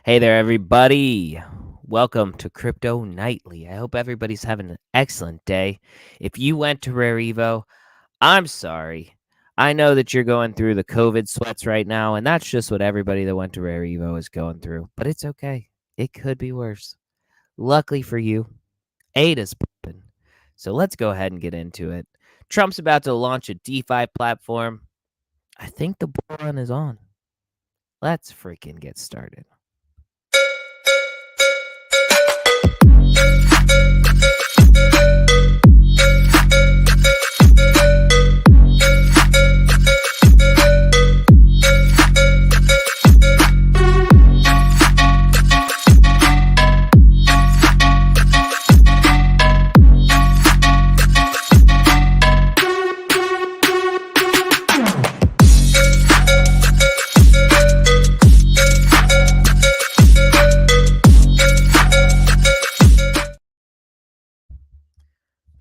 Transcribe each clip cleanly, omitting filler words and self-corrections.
Hey there, everybody. Welcome to Crypto Nightly. I hope everybody's having an excellent day. If you went to Rare Evo, I'm sorry. I know that you're going through the COVID sweats right now, and that's just what everybody that went to Rare Evo is going through. But it's okay. It could be worse. Luckily for you, ADA's popping. So let's go ahead and get into it. Trump's about to launch a DeFi platform. I think the bull run is on. Let's freaking get started.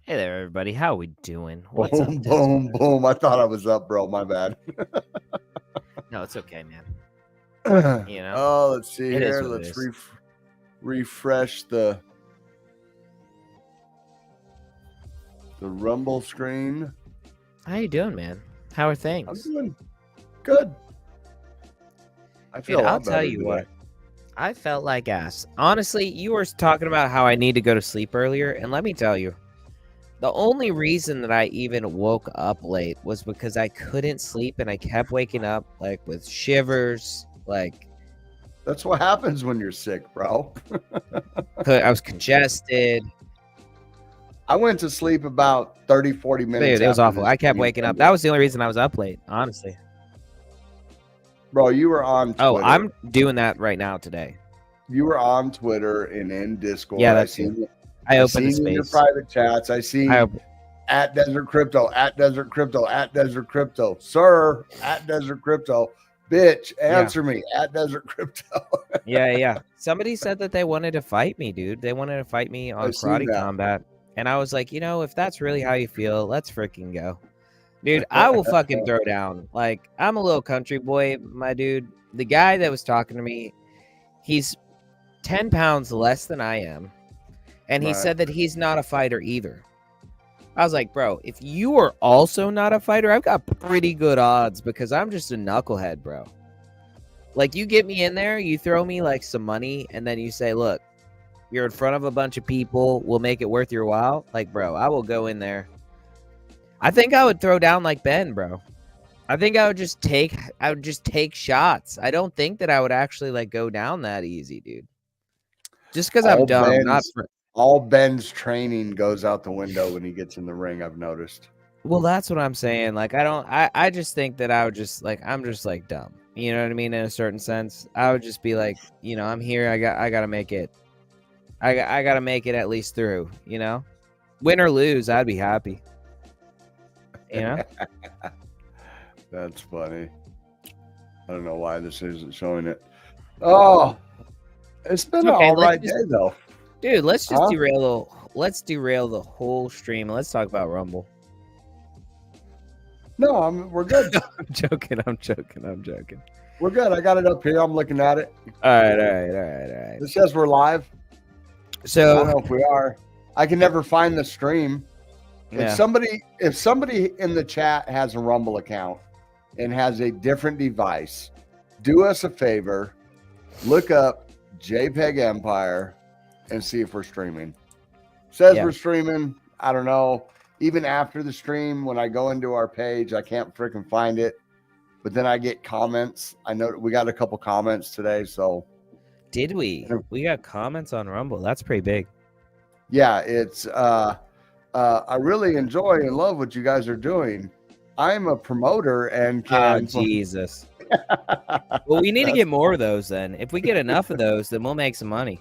Hey there, everybody. How we doing? What's boom, up, boom, boom. I thought I was up, bro. My bad. No, it's okay, man. Oh, let's see it is here. what it Let's is. refresh the Rumble screen. How you doing, man? How are I'm things? doing good. I feel Dude, a lot I'll tell better you today. what. I felt like ass. Honestly, you were talking about how I need to go to sleep earlier, and let me tell you, the only reason that I even woke up late was because I couldn't sleep and I kept waking up like with shivers, like That's what happens when you're sick, bro. I was congested. I went to sleep about 30, 40 minutes. Dude, it was after awful. this I kept stream waking up. ended. That was the only reason I was up late, honestly. Bro, you were on Twitter. Oh, I'm doing that right now today. You were on Twitter and in Discord. Yeah, that's you. I opened the in your space. private chats. I see at Desert Crypto, at Desert Crypto, at Desert Crypto. Sir, at Desert Crypto. Bitch, answer me at Desert Crypto. Yeah. Somebody said that they wanted to fight me, dude. They wanted to fight me on Karate Combat. And I was like, if that's really how you feel, let's freaking go. Dude, I will fucking throw down. Like, I'm a little country boy, my dude. The guy that was talking to me, he's 10 pounds less than I am. And he said that he's not a fighter either. I was like, bro, if you are also not a fighter, I've got pretty good odds because I'm just a knucklehead, bro. Like, you get me in there, you throw me like some money, and then you say, look, you're in front of a bunch of people, we'll make it worth your while. Like, bro, I will go in there. I think I would throw down like Ben, bro. I think I would just take shots. I don't think that I would actually like go down that easy, dude. Just because I'm dumb, all Ben's training goes out the window when he gets in the ring, I've noticed. Well, that's what I'm saying. Like, I just think that I would just like, I'm just like dumb. You know what I mean? In a certain sense, I would just be like, I'm here. I gotta make it. I gotta make it at least through, win or lose. I'd be happy. That's funny. I don't know why this isn't showing it. Oh, it's been an all right day though. Dude, let's just derail the whole stream. Let's talk about Rumble. No, we're good. I'm joking. We're good. I got it up here. I'm looking at it. All right. It says we're live. So I don't know if we are. I can never find the stream. Yeah. If somebody in the chat has a Rumble account and has a different device, do us a favor, look up Jpg Empire and see if we're streaming. Says we're streaming. I don't know. Even after the stream, when I go into our page, I can't freaking find it. But then I get comments. I know we got a couple comments today. So did we? We got comments on Rumble. That's pretty big. Yeah, it's I really enjoy and love what you guys are doing. I'm a promoter and can Jesus. Well, we need to get more of those then. If we get enough of those, then we'll make some money.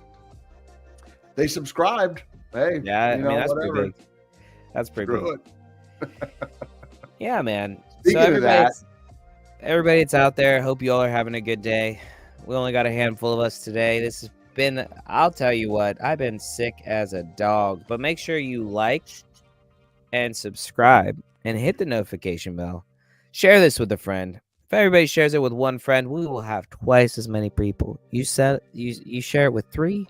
They subscribed. Hey, yeah, I mean, that's pretty big. That's pretty big. Yeah, man. Speaking of that, everybody that's out there, hope you all are having a good day. We only got a handful of us today. This has been, I'll tell you what, I've been sick as a dog. But make sure you like and subscribe and hit the notification bell. Share this with a friend. If everybody shares it with one friend, we will have twice as many people. You share it with 3?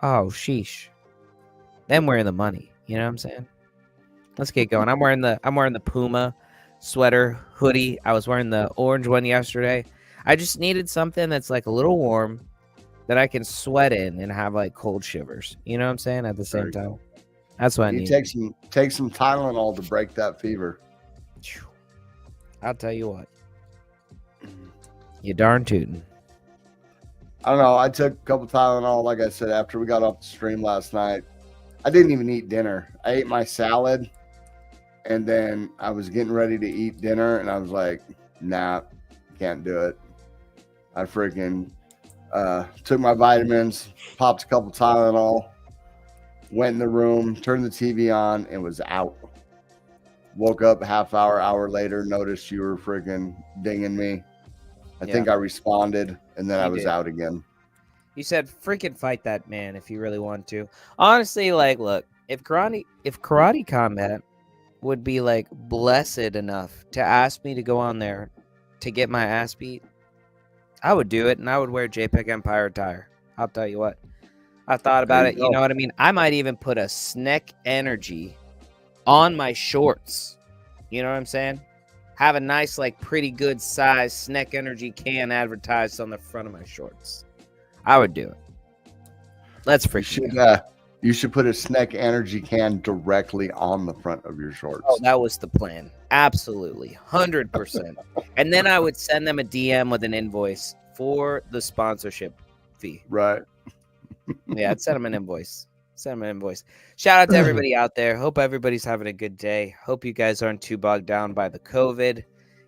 Oh, sheesh. Then we're in the money. You know what I'm saying? Let's get going. I'm wearing the Puma sweater hoodie. I was wearing the orange one yesterday. I just needed something that's like a little warm that I can sweat in and have like cold shivers. You know what I'm saying? At the same time. That's what I need. Take some Tylenol to break that fever. I'll tell you what. You darn tootin'. I don't know. I took a couple Tylenol, like I said, after we got off the stream last night. I didn't even eat dinner. I ate my salad, and then I was getting ready to eat dinner, and I was like, nah, can't do it. I freaking took my vitamins, popped a couple Tylenol, went in the room, turned the TV on, and was out. Woke up hour later, noticed you were freaking dinging me. I think I responded, and then I was out again. You said freaking fight that man if you really want to. Honestly, like, look, if karate combat would be like blessed enough to ask me to go on there to get my ass beat, I would do it, and I would wear JPEG Empire attire. I'll tell you what. I thought about it. You know what I mean? I might even put a SNEC Energy on my shorts. You know what I'm saying? Have a nice, like, pretty good size SNEC Energy can advertised on the front of my shorts. I would do it. Let's freaking go. You should put a SNEC Energy can directly on the front of your shorts. Oh, that was the plan. Absolutely. 100%. And then I would send them a DM with an invoice for the sponsorship fee. Right. Yeah, I'd send them an invoice. Shout out to everybody out there. Hope everybody's having a good day. Hope you guys aren't too bogged down by the COVID.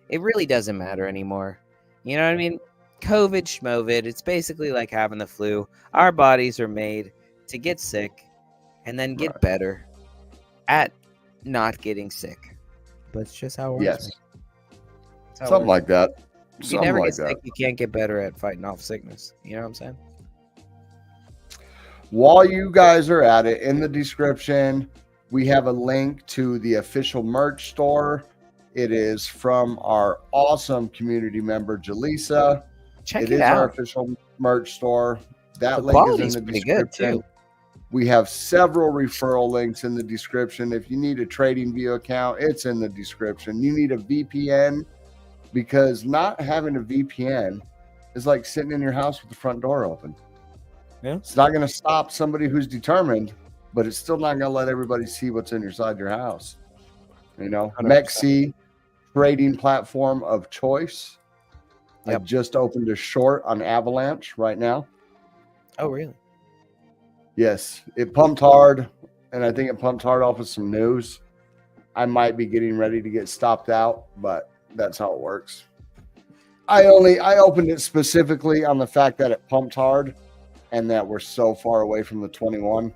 It really doesn't matter anymore. You know what I mean? COVID, schmovid. It's basically like having the flu. Our bodies are made to get sick and then get better at not getting sick. But it's just how it works. Yes. Something like that. If you never get sick, you can't get better at fighting off sickness. You know what I'm saying? While you guys are at it, in the description, we have a link to the official merch store. It is from our awesome community member, Jaleesa. Check it out. It is our official merch store. That link is in the description. Too. We have several referral links in the description. If you need a TradingView account, it's in the description. You need a VPN, because not having a VPN is like sitting in your house with the front door open. Yeah. It's not going to stop somebody who's determined, but it's still not going to let everybody see what's inside your house. You know, 100%. MEXC trading platform of choice. Yep. I just opened a short on Avalanche right now. Oh, really? Yes. It pumped hard, and I think it pumped hard off of some news. I might be getting ready to get stopped out, but that's how it works. I opened it specifically on the fact that it pumped hard and that we're so far away from the 21.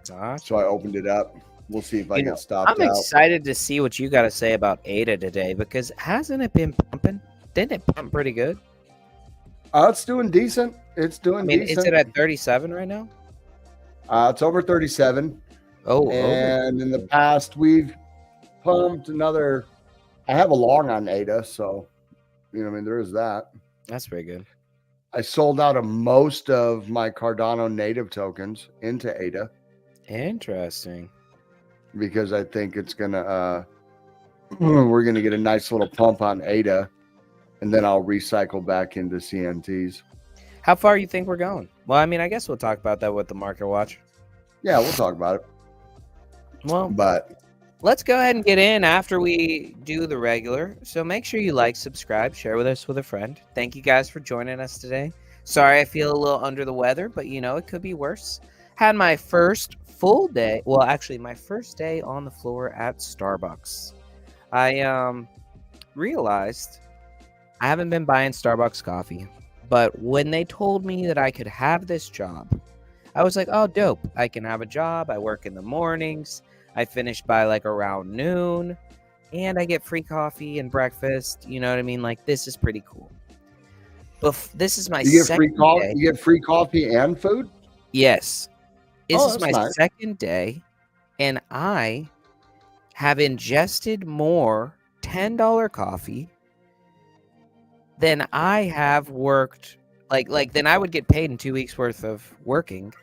So I opened it up. We'll see if I get stopped out. I'm excited to see what you got to say about ADA today, because hasn't it been pumping? Didn't it pump pretty good? It's doing decent. It's doing decent. Is it at 37 right now? It's over 37. And in the past, we've pumped another. I have a long on ADA, so, you know what I mean? There is that. That's pretty good. I sold out of most of my Cardano native tokens into ADA. Interesting. Because I think it's going to, we're going to get a nice little pump on ADA, and then I'll recycle back into CNTs. How far you think we're going? Well, I mean, I guess we'll talk about that with the market watch. Yeah, we'll talk about it. Well, but let's go ahead and get in after we do the regular. So make sure you like, subscribe, share with us with a friend. Thank you guys for joining us today. Sorry I feel a little under the weather, but you know, it could be worse. Had my first full day. Well, actually, my first day on the floor at Starbucks. I realized I haven't been buying Starbucks coffee, but when they told me that I could have this job, I was like, oh, dope. I can have a job. I work in the mornings. I finish by like around noon, and I get free coffee and breakfast. You know what I mean? Like, this is pretty cool. But this is my second day. You get free coffee and food? Yes. This is my second day, and I have ingested more $10 coffee then I have worked then I would get paid in 2 weeks worth of working,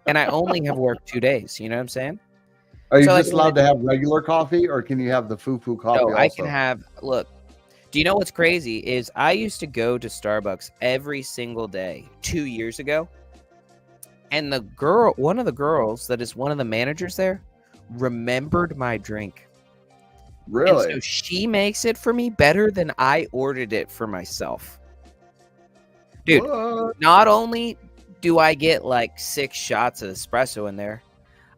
and I only have worked 2 days. You know what I'm saying? Are you So, just allowed to have regular coffee, or can you have the foo-foo coffee no, also? I can have. Look, do you know what's crazy? Is I used to go to Starbucks every single day 2 years ago, and one of the girls that is one of the managers there, remembered my drink. Really? And so she makes it for me better than I ordered it for myself. Dude, what? Not only do I get like 6 shots of espresso in there,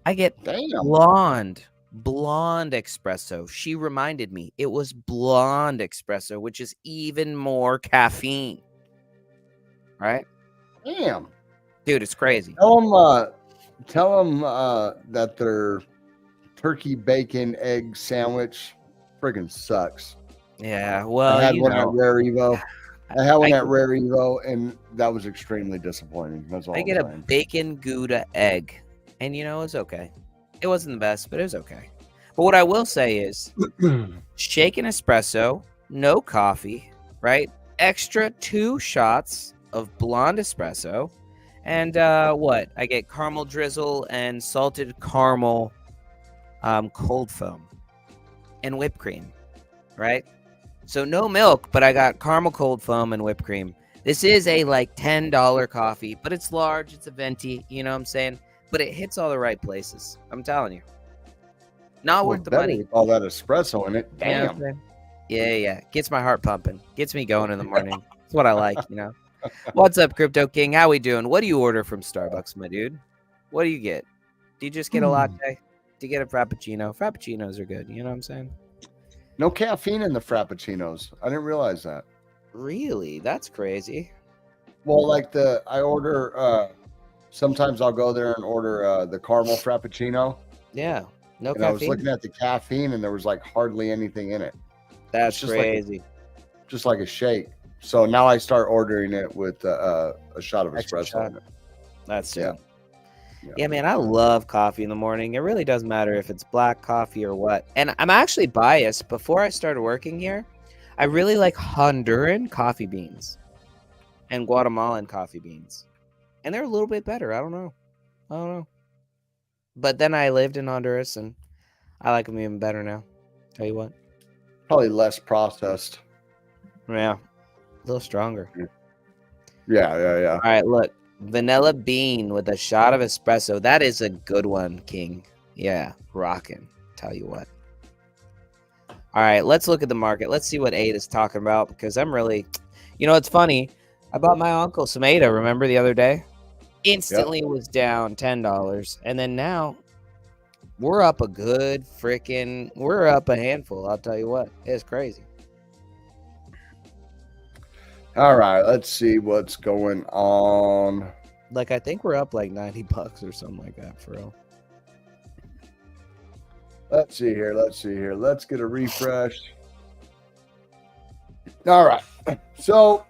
I get blonde espresso. She reminded me it was blonde espresso, which is even more caffeine. Right? Damn. Dude, it's crazy. Tell them that their turkey bacon egg sandwich friggin' sucks. Yeah, well, I had one at Rare Evo. And that was extremely disappointing. That's all I get a bacon Gouda egg, and it's okay. It wasn't the best, but it was okay. But what I will say is, shaken espresso, no coffee, right? Extra 2 shots of blonde espresso, and what? I get caramel drizzle and salted caramel cold foam and whipped cream, right? So no milk, but I got caramel cold foam and whipped cream. This is a like $10 coffee, but it's large. It's a venti, you know what I'm saying? But it hits all the right places. I'm telling you. Not worth the money. All that espresso in it. Damn. Yeah. Gets my heart pumping. Gets me going in the morning. That's what I like, What's up, Crypto King? How we doing? What do you order from Starbucks, my dude? What do you get? Do you just get a latte? Do you get a frappuccino? Frappuccinos are good. You know what I'm saying? No caffeine in the frappuccinos. I didn't realize that. Really? That's crazy. Well, I order, sometimes I'll go there and order the caramel frappuccino. Yeah. No caffeine. I was looking at the caffeine and there was hardly anything in it. That's crazy. Just like a shake. So now I start ordering it with a shot of espresso in it. That's it. Yeah, man, I love coffee in the morning. It really doesn't matter if it's black coffee or what. And I'm actually biased. Before I started working here, I really like Honduran coffee beans and Guatemalan coffee beans. And they're a little bit better. I don't know. But then I lived in Honduras, and I like them even better now. Tell you what. Probably less processed. Yeah. A little stronger. Yeah. All right, look. Vanilla bean with a shot of espresso. That is a good one, King. Yeah, rocking. Tell you what. All right, let's look at the market. Let's see what ADA is talking about, because I'm really... it's funny. I bought my uncle some ADA, remember, the other day? Instantly was down $10. And then now, we're up a good freaking... We're up a handful, I'll tell you what. It's crazy. All right, let's see what's going on. I think we're up $90 or something like that, for real. Let's see here. Let's get a refresh. All right. So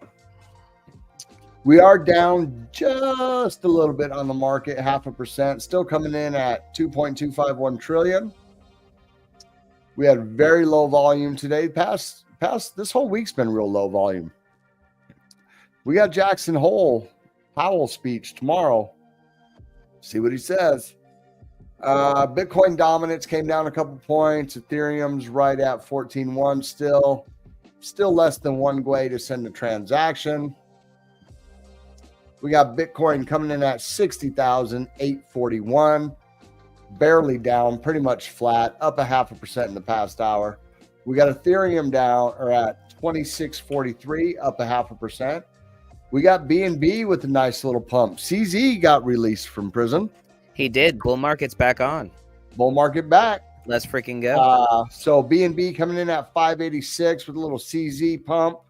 we are down just a little bit on the market, 0.5%, still coming in at 2.251 trillion. We had very low volume today. Past this whole week's been real low volume. We got Jackson Hole speech tomorrow. See what he says. Bitcoin dominance came down a couple points. Ethereum's right at 14.1 still less than 1 GUI to send a transaction. We got Bitcoin coming in at 60,841, barely down, pretty much flat, up 0.5% in the past hour. We got Ethereum down or at 2643, up 0.5%. We got BNB with a nice little pump. CZ got released from prison. He did. Bull market's back on. Bull market back. Let's freaking go. So BNB coming in at 586 with a little CZ pump,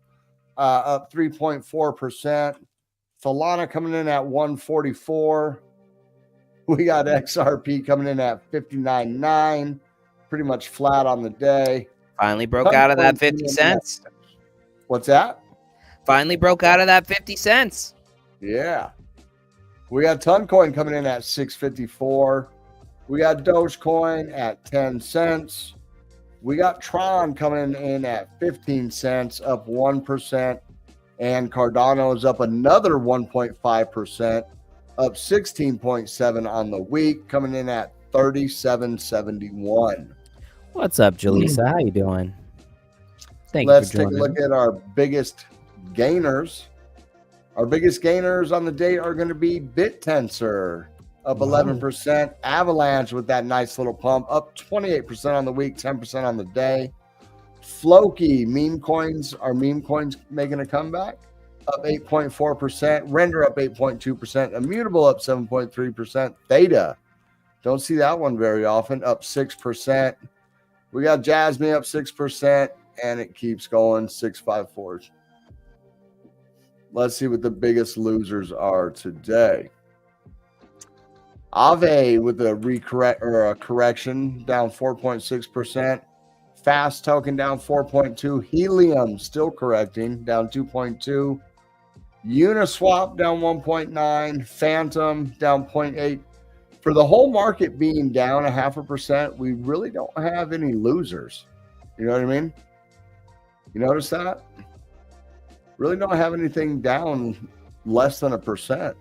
up 3.4%. Solana coming in at 144. We got XRP coming in at 59.9, pretty much flat on the day. Finally broke out of that 50 cents. What's that? Finally broke out of that 50 cents. Yeah. We got Toncoin coming in at 654. We got Dogecoin at 10 cents. We got Tron coming in at 15 cents, up 1%. And Cardano is up another 1.5%, up 16.7 on the week, coming in at 37.71. What's up, Jaleesa? How you doing? Let's take a look at our biggest gainers. Our biggest gainers on the day are going to be BitTensor, up 11%. Avalanche with that nice little pump, up 28% on the week, 10% on the day. Floki, meme coins making a comeback, up 8.4%. Render up 8.2%. Immutable up 7.3%. Theta, don't see that one very often, up 6%. We got Jasmine up 6%, and it keeps going, 654s. Let's see what the biggest losers are today. Aave with a correction, down 4.6%. Fast token down 4.2. Helium still correcting, down 2.2. Uniswap down 1.9. Phantom down 0.8. For the whole market being down 0.5%, we really don't have any losers. You know what I mean? You notice that? Really don't have anything down less than 1%.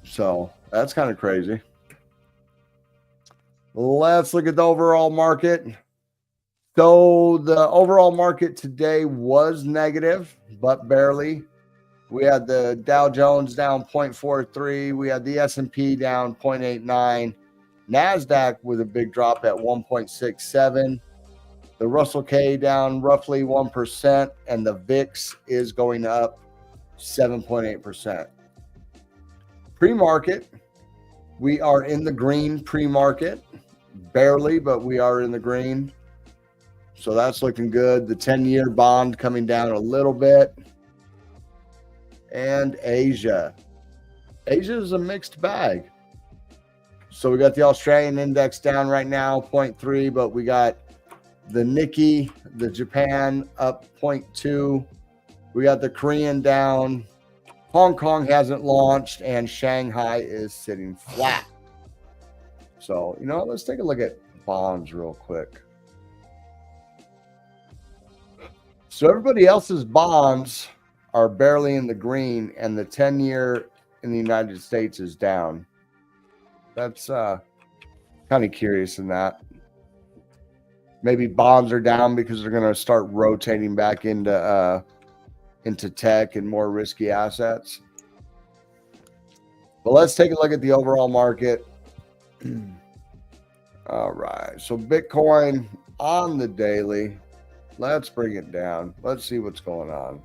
So that's kind of crazy. Let's look at the overall market. So the overall market today was negative, but barely. We had the Dow Jones down 0.43. We had the S&P down 0.89. NASDAQ with a big drop at 1.67. The Russell K down roughly 1%, and the VIX is going up 7.8%. Pre-market, we are in the green pre-market. Barely, but we are in the green. So that's looking good. The 10-year bond coming down a little bit. And Asia. Asia is a mixed bag. So we got the Australian index down right now, 0.3, but we got the Nikkei, the Japan up 0.2. We got the Korean down. Hong Kong hasn't launched, and Shanghai is sitting flat. So, let's take a look at bonds real quick. So everybody else's bonds are barely in the green, and the 10-year in the United States is down. That's kind of curious in that. Maybe bonds are down because they're going to start rotating back into tech and more risky assets. But let's take a look at the overall market. All right. So Bitcoin on the daily. Let's bring it down. Let's see what's going on.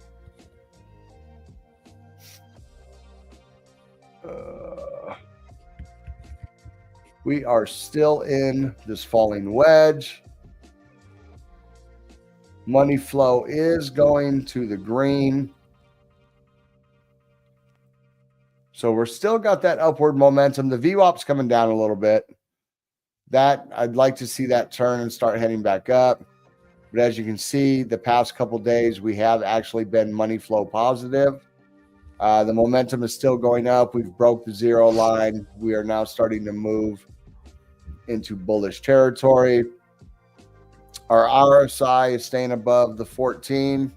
We are still in this falling wedge. Money flow is going to the green. So we're still got that upward momentum. The VWAP's coming down a little bit. That I'd like to see that turn and start heading back up. But as you can see, the past couple days, we have actually been money flow positive. The momentum is still going up. We've broke the zero line. We are now starting to move into bullish territory. Our RSI is staying above the 14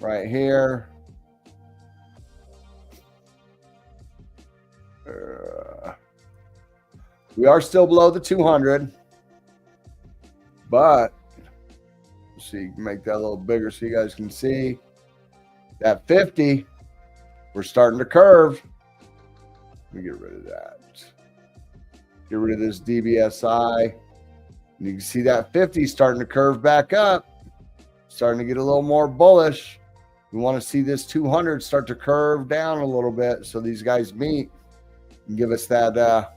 right here. We are still below the 200, but let's see, make that a little bigger so you guys can see that 50. We're starting to curve. Let me get rid of that. Get rid of this DBSI. And you can see that 50 starting to curve back up, starting to get a little more bullish. We want to see this 200 start to curve down a little bit so these guys meet and give us that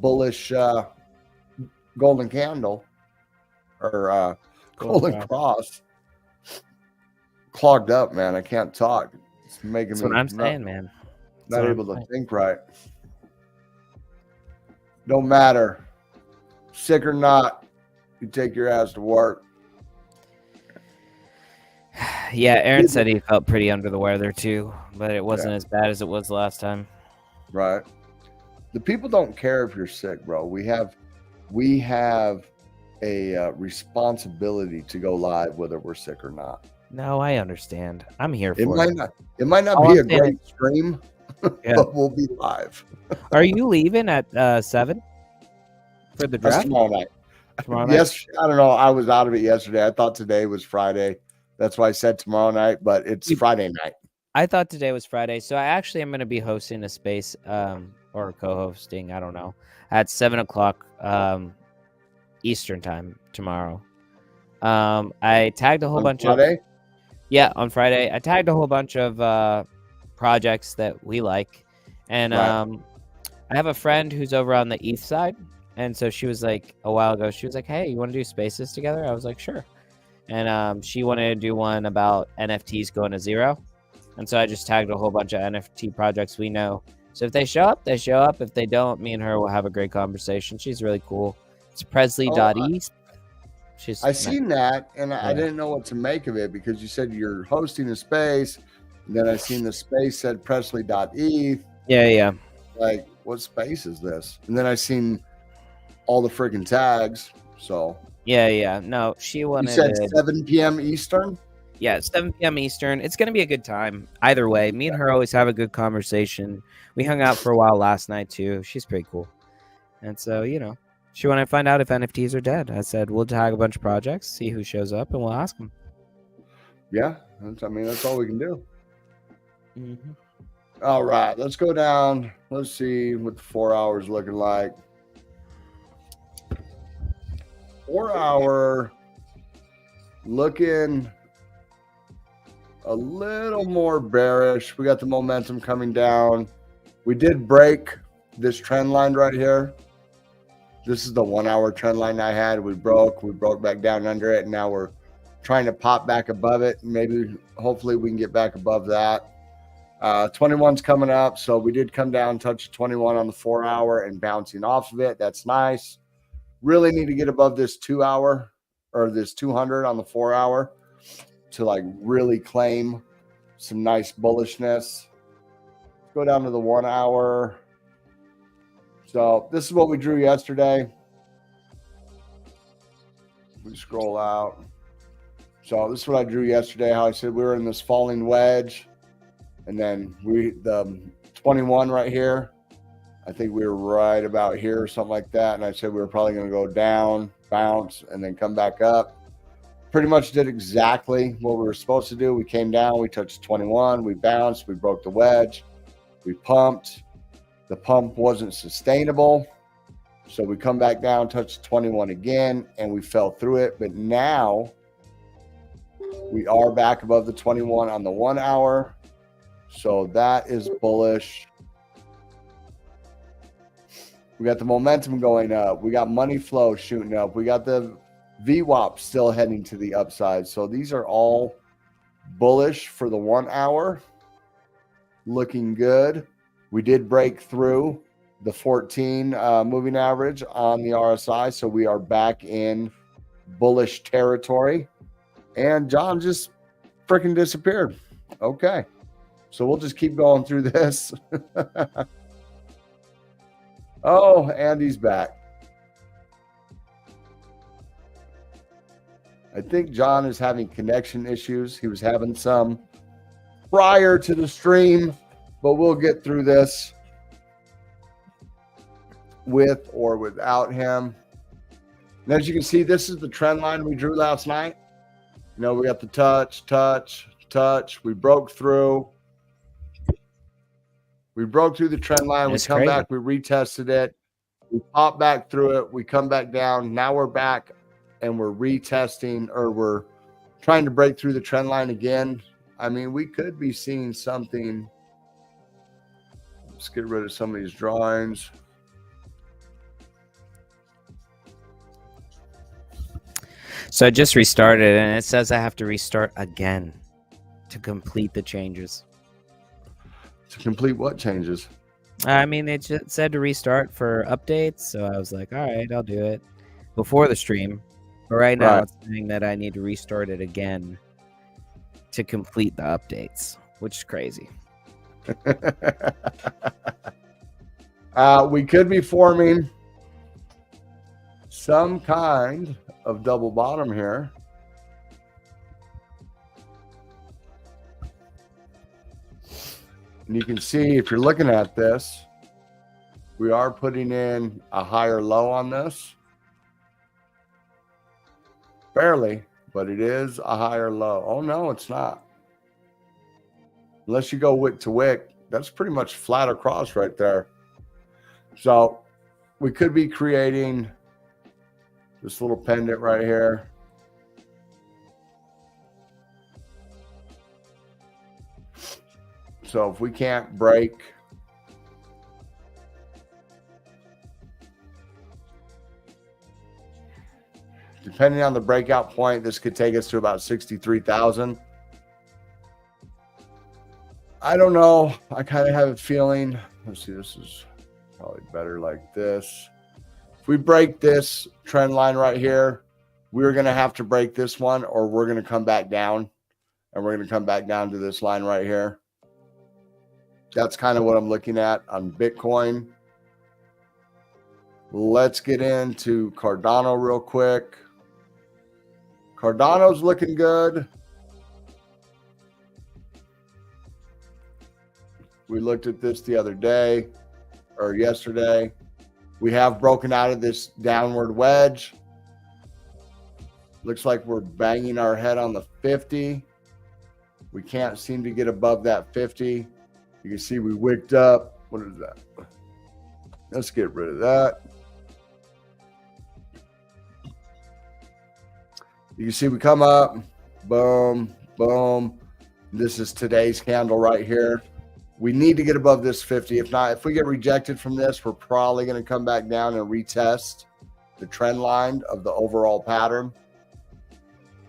bullish golden candle or golden cross. Clogged up, man. I can't talk. It's making That's me what I'm saying, man. Not able to think right. Don't matter. Sick or not, you take your ass to work. Yeah, Aaron said he felt pretty under the weather too, but it wasn't as bad as it was last time. Right. The people don't care if you're sick, bro. We have a responsibility to go live whether we're sick or not. No, I understand. I'm here It for might it. not. It might not All be I'm a saying great stream, Yeah. but we'll be live. Are you leaving at 7 for the That's draft tomorrow night. tomorrow night? Yes, I don't know. I was out of it yesterday. I thought today was Friday. That's why I said tomorrow night, but it's Friday night. I thought today was Friday, so I actually am going to be hosting a space, or co-hosting. I don't know, at 7 o'clock Eastern time tomorrow. I tagged a whole bunch Friday? on Friday. I tagged a whole bunch of projects that we like, and Right. I have a friend who's over on the east side, and so she was like a while ago. She was like, "Hey, you want to do spaces together?" I was like, "Sure," and she wanted to do one about NFTs going to zero, and so I just tagged a whole bunch of NFT projects we know. So if they show up, they show up. If they don't, me and her will have a great conversation. She's really cool. It's Presley.e. She's I seen that, and I Yeah. didn't know what to make of it because you said you're hosting a space. And then I seen the space said Presley.e. Yeah. Like, what space is this? And then I seen all the freaking tags. So Yeah. No, she you wanted said to 7 p.m. Eastern? Yeah, it's 7 p.m. Eastern. It's going to be a good time. Either way, me and her always have a good conversation. We hung out for a while last night, too. She's pretty cool. And so, she wanted to find out if NFTs are dead. I said, we'll tag a bunch of projects, see who shows up, and we'll ask them. Yeah, that's all we can do. Mm-hmm. All right, let's go down. Let's see what the 4 hours looking like. 4 hour looking a little more bearish. We got the momentum coming down. We did break this trend line right here. This is the 1 hour trend line I had. We broke back down under it, and now we're trying to pop back above it. Maybe, hopefully, we can get back above that. 21's coming up, so we did come down, touch 21 on the 4 hour, and bouncing off of it. That's nice. Really need to get above this 2 hour or this 200 on the 4 hour to like really claim some nice bullishness. Go down to the 1 hour. So this is what we drew yesterday. We scroll out. So this is what I drew yesterday. How I said we were in this falling wedge, and then the 21 right here. I think we were right about here or something like that. And I said we were probably going to go down, bounce, and then come back up. Pretty much did exactly what we were supposed to do. We came down, we touched 21, we bounced, we broke the wedge, we pumped. The pump wasn't sustainable. So we come back down, touched 21 again, and we fell through it. But now we are back above the 21 on the 1 hour. So that is bullish. We got the momentum going up. We got money flow shooting up. We got the VWAP still heading to the upside. So these are all bullish for the 1 hour. Looking good. We did break through the 14 moving average on the RSI. So we are back in bullish territory. And John just freaking disappeared. Okay. So we'll just keep going through this. Oh, Andy's back. I think John is having connection issues. He was having some prior to the stream, but we'll get through this with or without him. And as you can see, this is the trend line we drew last night. We got the touch. We broke through. We broke through the trend line. It's we come crazy. back. We retested it. We pop back through it. We come back down. Now we're back and we're retesting, or we're trying to break through the trend line again. I mean, we could be seeing something. Let's get rid of some of these drawings. So I just restarted, and it says I have to restart again to complete the changes. To complete what changes? I mean, it just said to restart for updates, so I was like, all right, I'll do it before the stream. But right now, It's saying that I need to restart it again to complete the updates, which is crazy. We could be forming some kind of double bottom here. And you can see if you're looking at this, we are putting in a higher low on this. Barely, but it is a higher low. Oh, no, it's not. Unless you go wick to wick, that's pretty much flat across right there. So we could be creating this little pendant right here. So if we can't break depending on the breakout point, this could take us to about 63,000. I don't know. I kind of have a feeling. Let's see. This is probably better like this. If we break this trend line right here, we're going to have to break this one, or we're going to come back down, and we're going to come back down to this line right here. That's kind of what I'm looking at on Bitcoin. Let's get into Cardano real quick. Cardano's looking good. We looked at this the other day or yesterday. We have broken out of this downward wedge. Looks like we're banging our head on the 50. We can't seem to get above that 50. You can see we wicked up. What is that? Let's get rid of that. You can see we come up, boom, boom. This is today's candle right here. We need to get above this 50. If not, if we get rejected from this, we're probably going to come back down and retest the trend line of the overall pattern.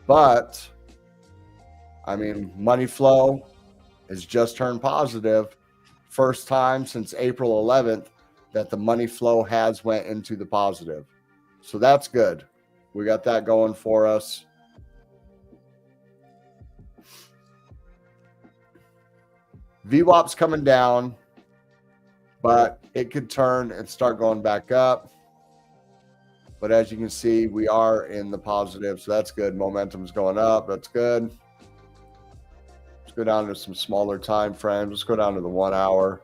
But, I mean, money flow has just turned positive. First time since April 11th that the money flow has went into the positive. So that's good. We got that going for us. VWAP's coming down, but it could turn and start going back up. But as you can see, we are in the positive, so that's good. Momentum's going up. That's good. Let's go down to some smaller time frames. Let's go down to the 1 hour.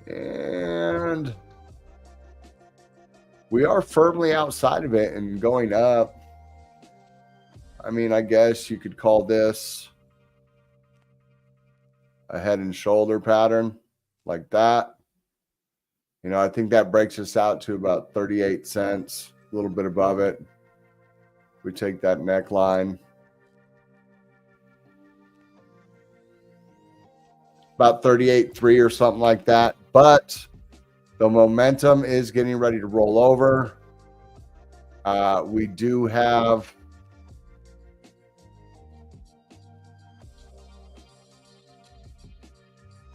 And we are firmly outside of it and going up. I mean, I guess you could call this a head and shoulder pattern like that. You know, I think that breaks us out to about 38 cents, a little bit above it. We take that neckline. About 38.3 or something like that. But the momentum is getting ready to roll over. We do have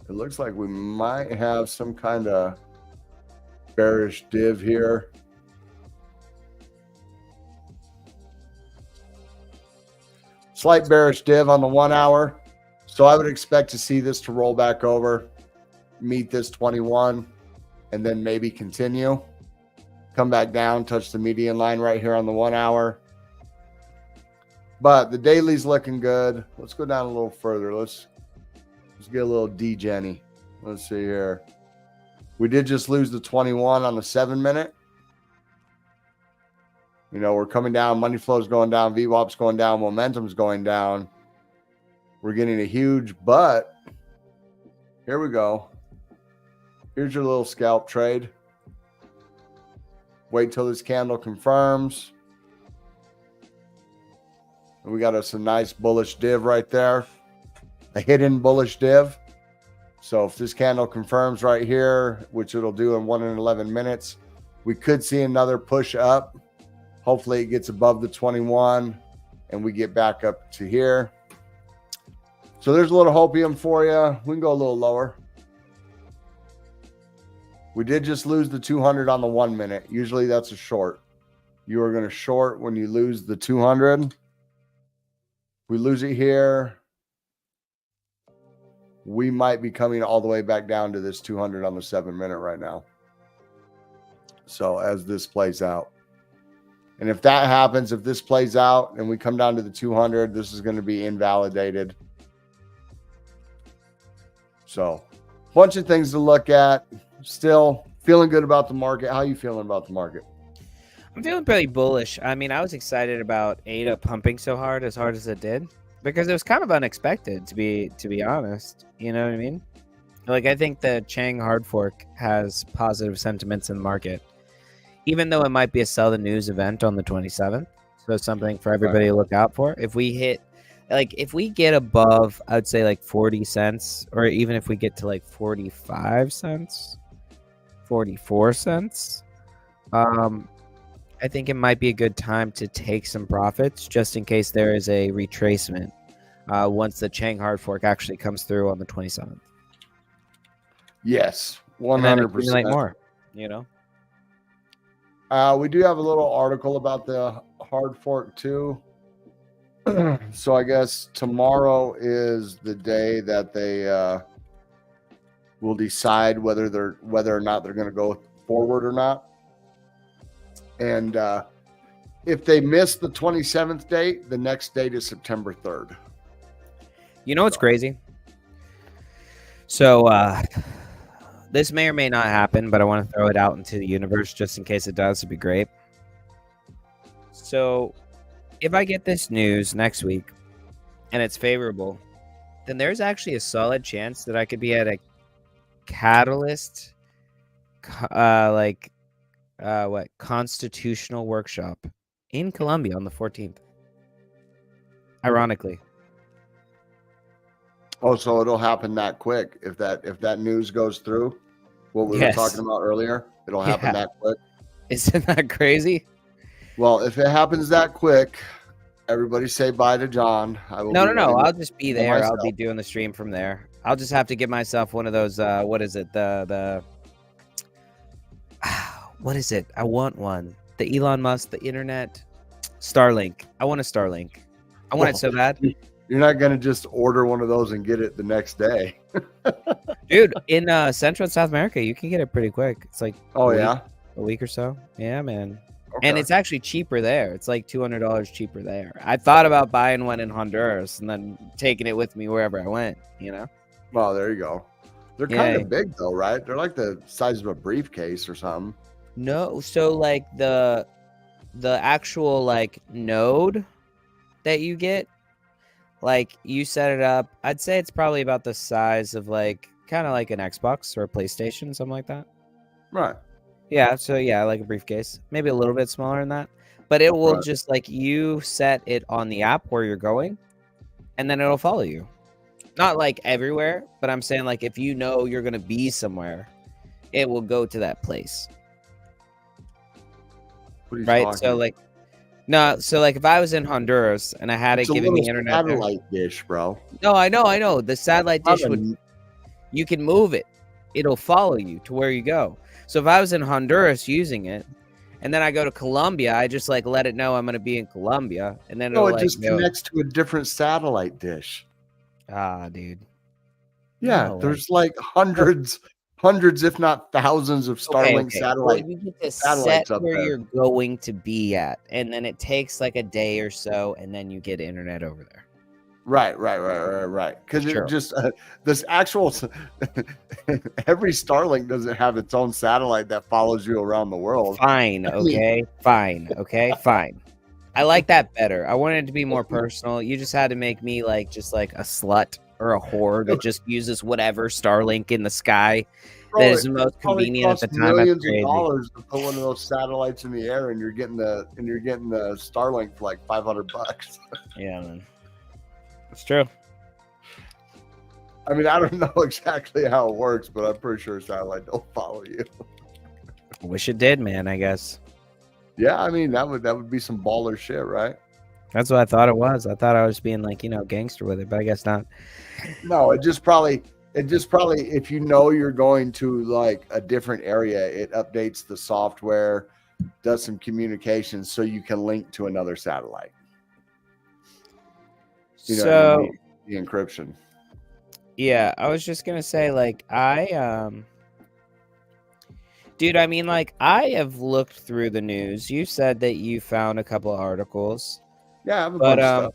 it looks like we might have some kind of bearish div here. Slight bearish div on the 1 hour. So I would expect to see this to roll back over, meet this 21, and then maybe continue. Come back down, touch the median line right here on the 1 hour. But the daily's looking good. Let's go down a little further. Let's get a little D-Jenny. Let's see here. We did just lose the 21 on the 7 minute. You know, we're coming down. Money flow's going down. VWAP's going down. Momentum's going down. We're getting a huge butt. Here we go. Here's your little scalp trade. Wait till this candle confirms. And we got us a nice bullish div right there. A hidden bullish div. So if this candle confirms right here, which it'll do in 1 and 11 minutes, we could see another push up. Hopefully it gets above the 21 and we get back up to here. So there's a little hopium for you. We can go a little lower. We did just lose the 200 on the 1 minute. Usually that's a short. You are going to short when you lose the 200. We lose it here. We might be coming all the way back down to this 200 on the 7 minute right now. So as this plays out. And if that happens, if this plays out and we come down to the 200, this is going to be invalidated. So, bunch of things to look at. Still feeling good about the market. How are you feeling about the market? I'm feeling pretty bullish. I mean, I was excited about ADA pumping so hard as it did, because it was kind of unexpected, to be honest. You know what I mean? Like, I think the Chang hard fork has positive sentiments in the market, even though it might be a sell the news event on the 27th. So something for everybody to look out for. If we hit, like, if we get above, I would say like 40 cents, or even if we get to like 45 cents, 44 cents, I think it might be a good time to take some profits just in case there is a retracement once the Chang hard fork actually comes through on the 27th. Yes, 100%. And then accumulate more, you know? We do have a little article about the hard fork too. So I guess tomorrow is the day that they will decide whether or not they're going to go forward or not. And if they miss the 27th date, the next date is September 3rd. You know what's crazy? So this may or may not happen, but I want to throw it out into the universe just in case it does. It'd be great. So if I get this news next week and it's favorable, then there's actually a solid chance that I could be at a Catalyst constitutional workshop in Colombia on the 14th. Ironically. Oh, so it'll happen that quick if that news goes through. What we were talking about earlier, it'll happen that quick. Isn't that crazy? Well, if it happens that quick, everybody say bye to John. No. I'll just be there. I'll be doing the stream from there. I'll just have to give myself one of those. What is it? What is it? I want one. The Elon Musk, the internet, Starlink. I want a Starlink. I want it so bad. You're not gonna just order one of those and get it the next day, dude. In Central and South America, you can get it pretty quick. It's like a week or so. Yeah, man. Okay. And it's actually cheaper there. It's like $200 cheaper there. I thought about buying one in Honduras and then taking it with me wherever I went. You know. Well, there you go. They're kind of big though, right? They're like the size of a briefcase or something. No, so like the actual like node that you get, like you set it up, I'd say it's probably about the size of like kind of like an Xbox or a PlayStation, something like that. Right. Yeah, so yeah, like a briefcase. Maybe a little bit smaller than that. But it will just like you set it on the app where you're going and then it'll follow you. Not like everywhere, but I'm saying like if you know you're going to be somewhere, it will go to that place. Right? So like so like if I was in Honduras and I had it giving me internet satellite dish, bro. No, I know. The satellite dish you can move it. It'll follow you to where you go. So if I was in Honduras using it and then I go to Colombia, I just like let it know I'm going to be in Colombia and then it just connects to a different satellite dish. Ah, dude. Yeah, there's like hundreds, if not thousands, of Starlink satellites. Well, you get to set where you're going to be at, and then it takes like a day or so, and then you get internet over there. Right. Because it just this actual every Starlink doesn't have its own satellite that follows you around the world. Fine. Fine. I like that better. I wanted it to be more personal. You just had to make me like just like a slut or a whore that just uses whatever Starlink in the sky that is the most convenient at the time. Millions of dollars to put one of those satellites in the air, and you're getting the Starlink for like $500. Yeah, man, it's true. I mean, I don't know exactly how it works, but I'm pretty sure a satellite don't follow you. Wish it did, man. I guess. Yeah, I mean that would be some baller shit, right? That's what I thought it was. I thought I was being like, gangster with it, but I guess not. No, it just probably if you know you're going to like a different area, it updates the software, does some communications so you can link to another satellite. The encryption. Yeah, I was just gonna say, like, dude, Dude, I mean, like, I have looked through the news. You said that you found a couple of articles. Yeah, I have a bunch of stuff.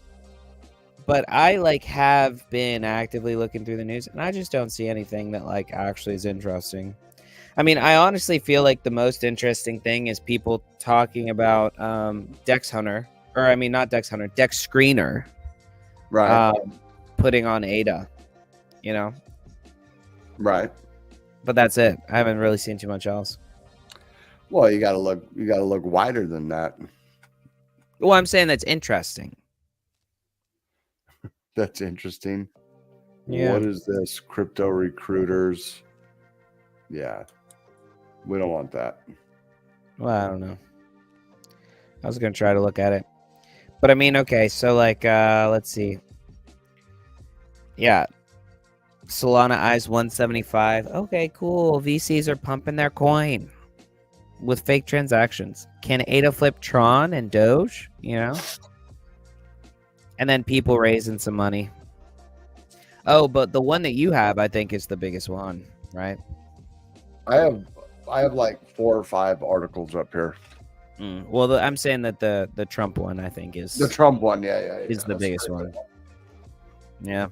But I, like, have been actively looking through the news, and I just don't see anything that, like, actually is interesting. I mean, I honestly feel like the most interesting thing is people talking about Dex Hunter, or I mean, not Dex Hunter, Dex Screener, Right. Putting on ADA, you know? Right. But that's it. I haven't really seen too much else. Well, you gotta look wider than that. Well, I'm saying that's interesting. That's interesting. Yeah. What is this? Crypto recruiters. Yeah. We don't want that. Well, I don't know. I was going to try to look at it. But I mean, okay, so like, let's see. Yeah. Solana Eyes 175. Okay, cool. VCs are pumping their coin with fake transactions. Can ADA flip Tron and Doge, you know? And then people raising some money. Oh, but the one that you have, I think, is the biggest one, right? I have like 4 or 5 articles up here. Well, I'm saying that the Trump one, I think, is the Trump one. Yeah. Is the biggest one. Yeah.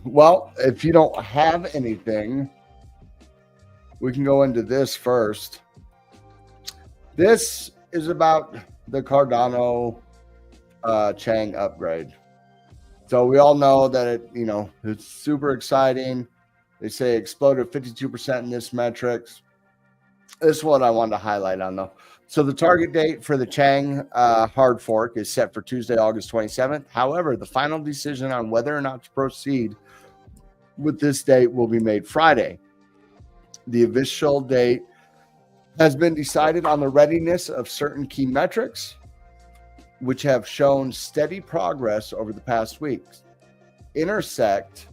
Well, if you don't have anything, we can go into this first. This is about the Cardano Chang upgrade. So we all know that it's super exciting. They say exploded 52% in this metrics. This is what I wanted to highlight on though. So the target date for the Chang hard fork is set for Tuesday, August 27th. However, the final decision on whether or not to proceed with this date will be made Friday. The official date has been decided on the readiness of certain key metrics, which have shown steady progress over the past weeks. Intersect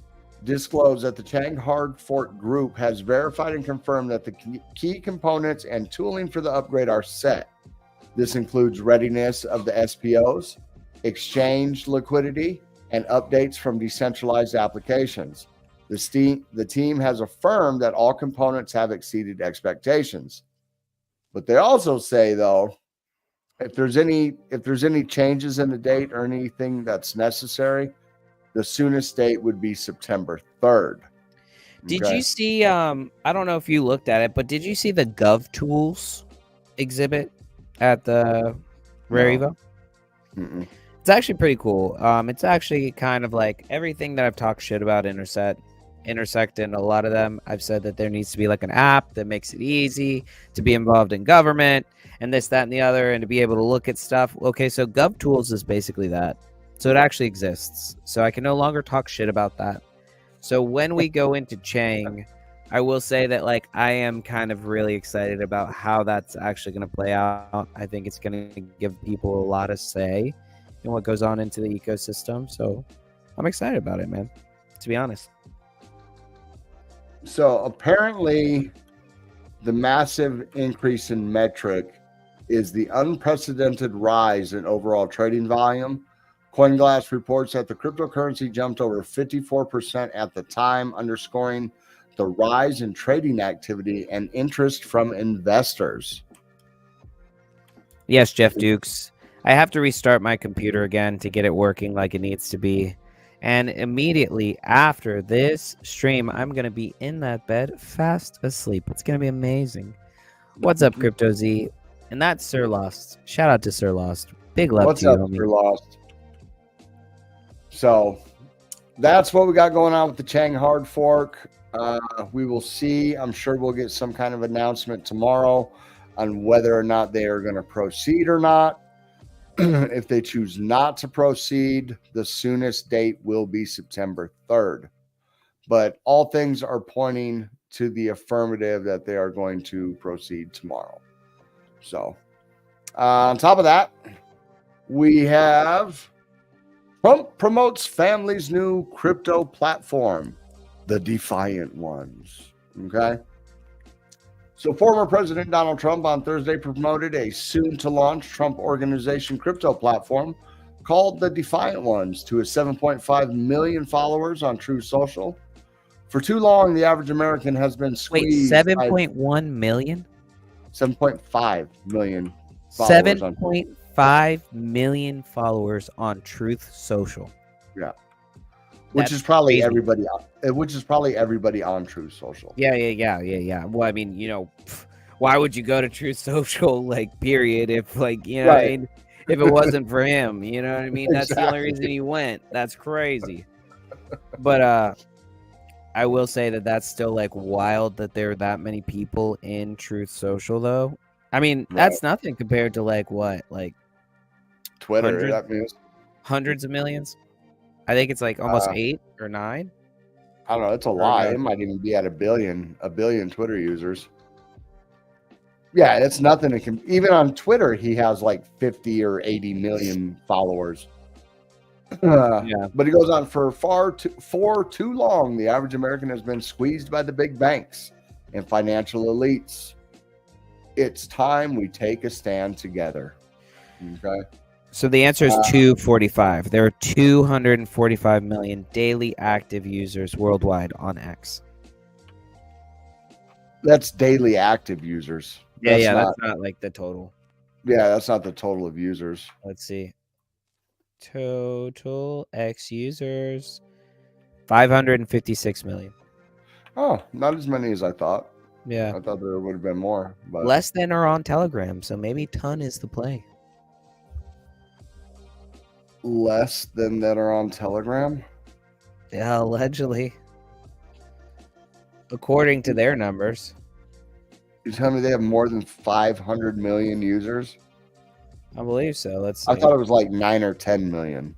disclosed that the Chang Hard Fork Group has verified and confirmed that the key components and tooling for the upgrade are set. This includes readiness of the SPOs, exchange liquidity, and updates from decentralized applications. The team has affirmed that all components have exceeded expectations. But they also say, though, if there's any changes in the date or anything that's necessary, the soonest date would be September 3rd. Did you see, I don't know if you looked at it, but did you see the Gov Tools exhibit at the Rare Evo? It's actually pretty cool. It's actually kind of like everything that I've talked shit about Intersect, and a lot of them, I've said that there needs to be like an app that makes it easy to be involved in government and this, that, and the other, and to be able to look at stuff. Okay, so Gov Tools is basically that. So it actually exists. So I can no longer talk shit about that. So when we go into Chang, I will say that like I am kind of really excited about how that's actually going to play out. I think it's going to give people a lot of say in what goes on into the ecosystem. So I'm excited about it, man, to be honest. So apparently the massive increase in metric is the unprecedented rise in overall trading volume. CoinGlass reports that the cryptocurrency jumped over 54% at the time, underscoring the rise in trading activity and interest from investors. Yes, Jeff Dukes. I have to restart my computer again to get it working like it needs to be. And immediately after this stream, I'm going to be in that bed fast asleep. It's going to be amazing. What's up, Crypto Z? And that's Sir Lost. Shout out to Sir Lost. Big love What's to you, up, homie. Sir Lost? So that's what we got going on with the Chang hard fork. We will see. I'm sure we'll get some kind of announcement tomorrow on whether or not they are going to proceed or not. If they choose not to proceed, the soonest date will be September 3rd. But all things are pointing to the affirmative that they are going to proceed tomorrow. So on top of that, we have Trump promotes family's new crypto platform, the Defiant Ones. Okay. So former President Donald Trump on Thursday promoted a soon-to-launch Trump Organization crypto platform called the Defiant Ones to his 7.5 million followers on Truth Social. For too long, the average American has been Wait, squeezed. 7.1 million? 7.5 million followers on 7.5 million followers on Truth Social. Yeah. Which That's is probably crazy. everybody on Truth Social. Yeah. Well, I mean, why would you go to Truth Social, like, period, if, like, what I mean? If it wasn't for him, you know what I mean? That's the only reason he went. That's crazy. But I will say that that's still, like, wild that there are that many people in Truth Social, though. I mean, that's nothing compared to, like, what? Like, Twitter, hundreds of millions? I think it's, like, almost 8 or 9. I don't know. It's a lot. It might even be at a billion Twitter users. Yeah, it's nothing. Even on Twitter, he has like 50 or 80 million followers. But he goes on for too long. The average American has been squeezed by the big banks and financial elites. It's time we take a stand together. Okay. So the answer is 245. There are 245 million daily active users worldwide on X. That's daily active users. That's not like the total. Yeah, that's not the total of users. Let's see. Total X users, 556 million. Oh, not as many as I thought. Yeah. I thought there would have been more. But less than are on Telegram, so maybe ton is the play. Less than that are on Telegram? Yeah, allegedly. According to their numbers. You tell me they have more than 500 million users? I believe so. Let's see. I thought it was like 9 or 10 million.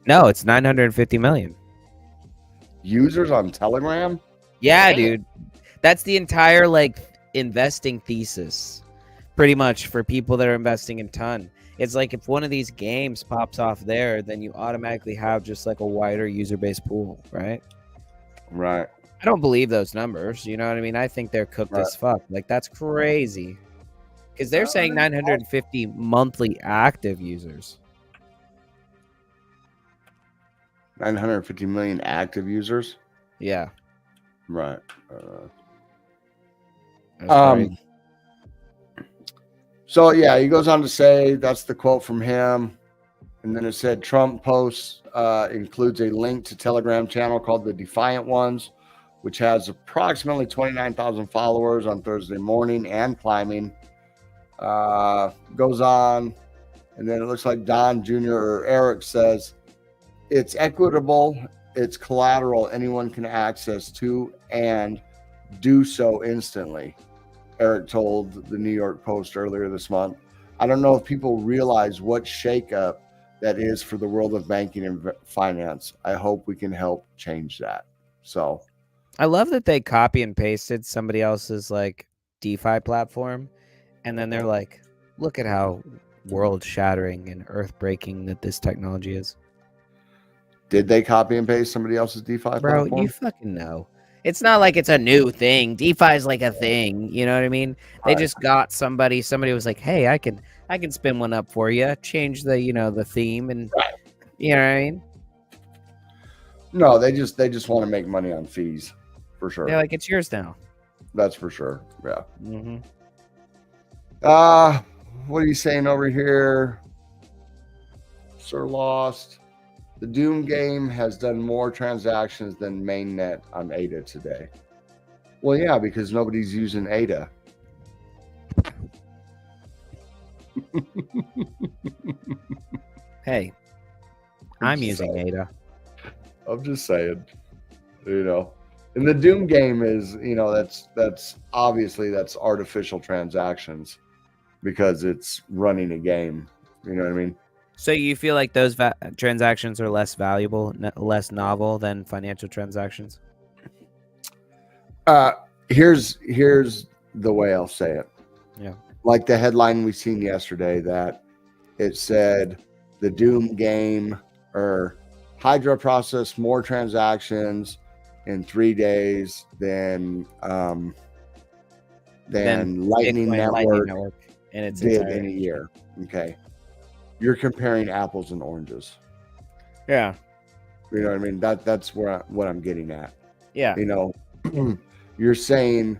No, it's 950 million. Users on Telegram? Yeah, dude. That's the entire, like, investing thesis. Pretty much for people that are investing in ton. It's like if one of these games pops off there, then you automatically have just like a wider user base pool, right? Right. I don't believe those numbers. You know what I mean? I think they're cooked as fuck. Like, that's crazy. Because they're saying 950 monthly active users. 950 million active users? Yeah. Right. So, yeah, he goes on to say, that's the quote from him. And then it said, Trump posts includes a link to Telegram channel called the Defiant Ones, which has approximately 29,000 followers on Thursday morning and climbing. Goes on. And then it looks like Don Jr. or Eric says, it's equitable. It's collateral anyone can access to and do so instantly. Eric told the New York Post earlier this month. I don't know if people realize what shakeup that is for the world of banking and finance. I hope we can help change that. So I love that they copy and pasted somebody else's like DeFi platform. And then they're like, look at how world shattering and earth breaking that this technology is. Did they copy and paste somebody else's DeFi platform? Bro, you fucking know. It's not like it's a new thing. DeFi is like a thing. You know what I mean? They just got somebody was like, hey, I can spin one up for you. Change the, the theme and you know what I mean? No, they just want to make money on fees for sure. They're like, it's yours now. That's for sure. Yeah. Mm-hmm. What are you saying over here? Sir Lost. The Doom game has done more transactions than mainnet on ADA today. Well, yeah, because nobody's using ADA. Hey, I'm using ADA. I'm just saying, and the Doom game is, that's obviously that's artificial transactions because it's running a game. You know what I mean? So you feel like those transactions are less valuable, less novel than financial transactions? Here's the way I'll say it. Yeah. Like the headline we seen yesterday that it said the Doom game or Hydra processed more transactions in 3 days than Lightning Network and it's did in a year. Okay. You're comparing apples and oranges. Yeah. You know what I mean? That's what I'm getting at. Yeah. You know, you're saying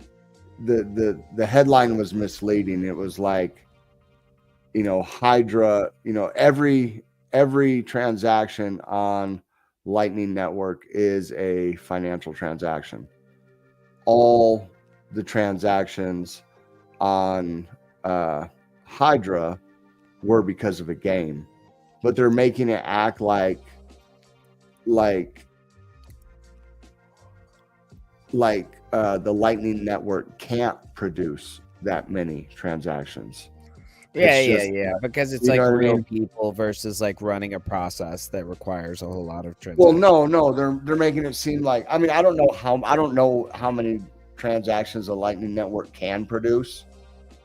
the headline was misleading. It was like, you know, Hydra, you know, every transaction on Lightning Network is a financial transaction. All the transactions on Hydra were because of a game, but they're making it act like the Lightning Network can't produce that many transactions. Yeah. Because it's like real people versus like running a process that requires a whole lot of transactions. Well, no, they're making it seem like, I mean, I don't know how many transactions a Lightning Network can produce.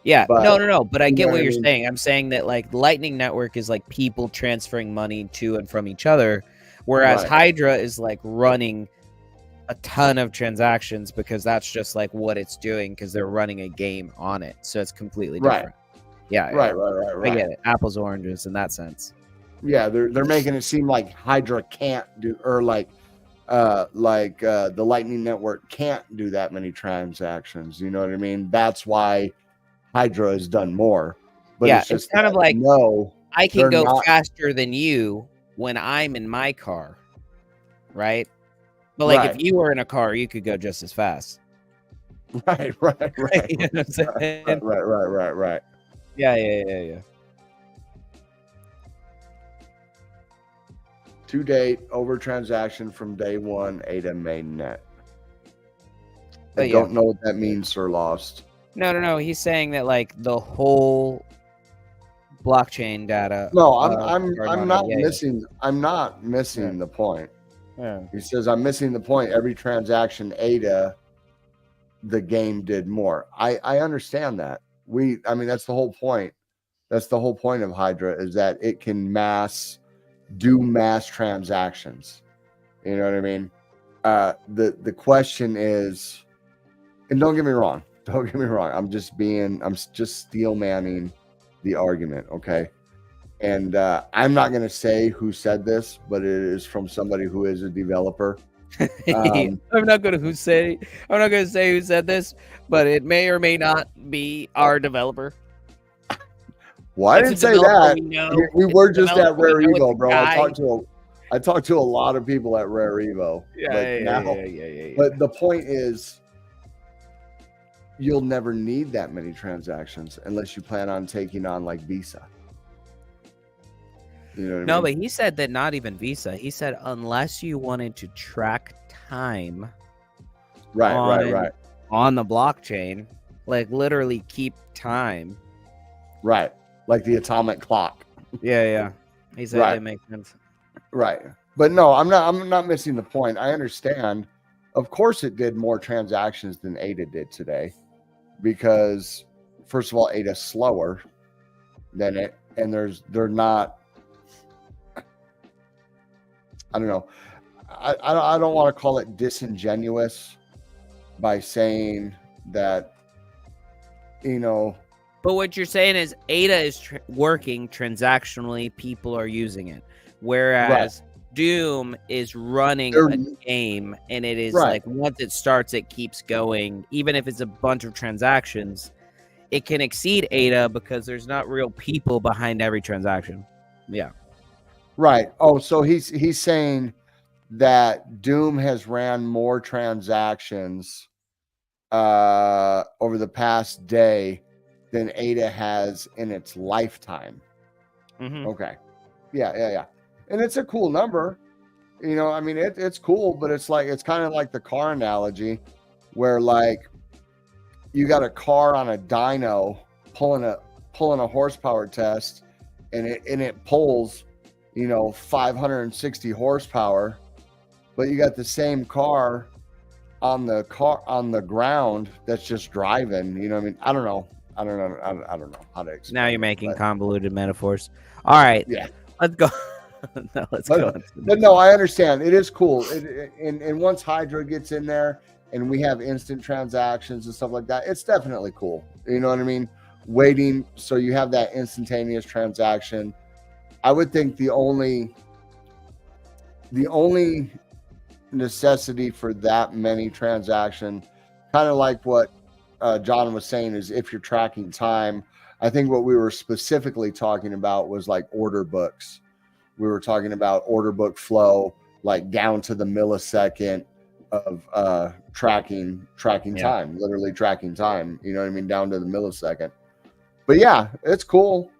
Yeah, but, no. But I get what you're saying. I'm saying that like Lightning Network is like people transferring money to and from each other, whereas Hydra is like running a ton of transactions because that's just like what it's doing because they're running a game on it. So it's completely different. Yeah. Right. I get it. Apples, oranges in that sense. Yeah, they're making it seem like Hydra can't do, or like the Lightning Network can't do that many transactions. You know what I mean? That's why Hydra has done more. But yeah, it's kind of like, no, I can go faster than you when I'm in my car, right? But like if you were in a car, you could go just as fast. Right. You know what I'm saying? Right. Yeah. To date, over transaction from day one, ADA mainnet. I don't know what that means, Sir Lost. No. He's saying that like the whole blockchain data. No, I'm not missing. I'm not missing the point. Yeah. He says I'm missing the point. Every transaction ADA, the game did more. I understand that. I mean, that's the whole point. That's the whole point of Hydra, is that it can do mass transactions. You know what I mean? The question is, and don't get me wrong. I'm just steel manning the argument. Okay. And I'm not going to say who said this, but it is from somebody who is a developer. I'm not going to say who said this, but it may or may not be our developer. Well, I didn't say that. We were just at Rare Evo, bro. I talked to a lot of people at Rare Evo. Yeah. But the point is, you'll never need that many transactions unless you plan on taking on like Visa. You know what I mean? But he said that not even Visa. He said unless you wanted to track time, right, on the blockchain, like literally keep time, right, like the atomic clock. Yeah. He said that makes sense. Right, but no, I'm not missing the point. I understand. Of course, it did more transactions than ADA did today, because first of all, ADA's slower than it, and they're not. I don't know. I don't want to call it disingenuous by saying that, you know. But what you're saying is ADA is working transactionally. People are using it. Whereas Doom is running a game, and it is like once it starts, it keeps going. Even if it's a bunch of transactions, it can exceed ADA because there's not real people behind every transaction. Yeah. Right. Oh, so he's saying that Doom has ran more transactions over the past day than ADA has in its lifetime. Mm-hmm. Okay. Yeah. And it's a cool number. You know, I mean, it's cool, but it's kind of like the car analogy where like you got a car on a dyno pulling a horsepower test, and it pulls, you know, 560 horsepower, but you got the same car on the ground that's just driving. You know what I mean? I don't know how to explain. Now you're making convoluted metaphors. All right. Yeah. Let's go. Let's go. But no, I understand. It is cool. And once Hydra gets in there and we have instant transactions and stuff like that, it's definitely cool. You know what I mean? Waiting so you have that instantaneous transaction. I would think the only the only necessity for that many transactions, kind of like what John was saying, is if you're tracking time. I think what we were specifically talking about was like order books. We were talking about order book flow, like down to the millisecond of tracking time, literally tracking time. You know what I mean? Down to the millisecond. But yeah, it's cool.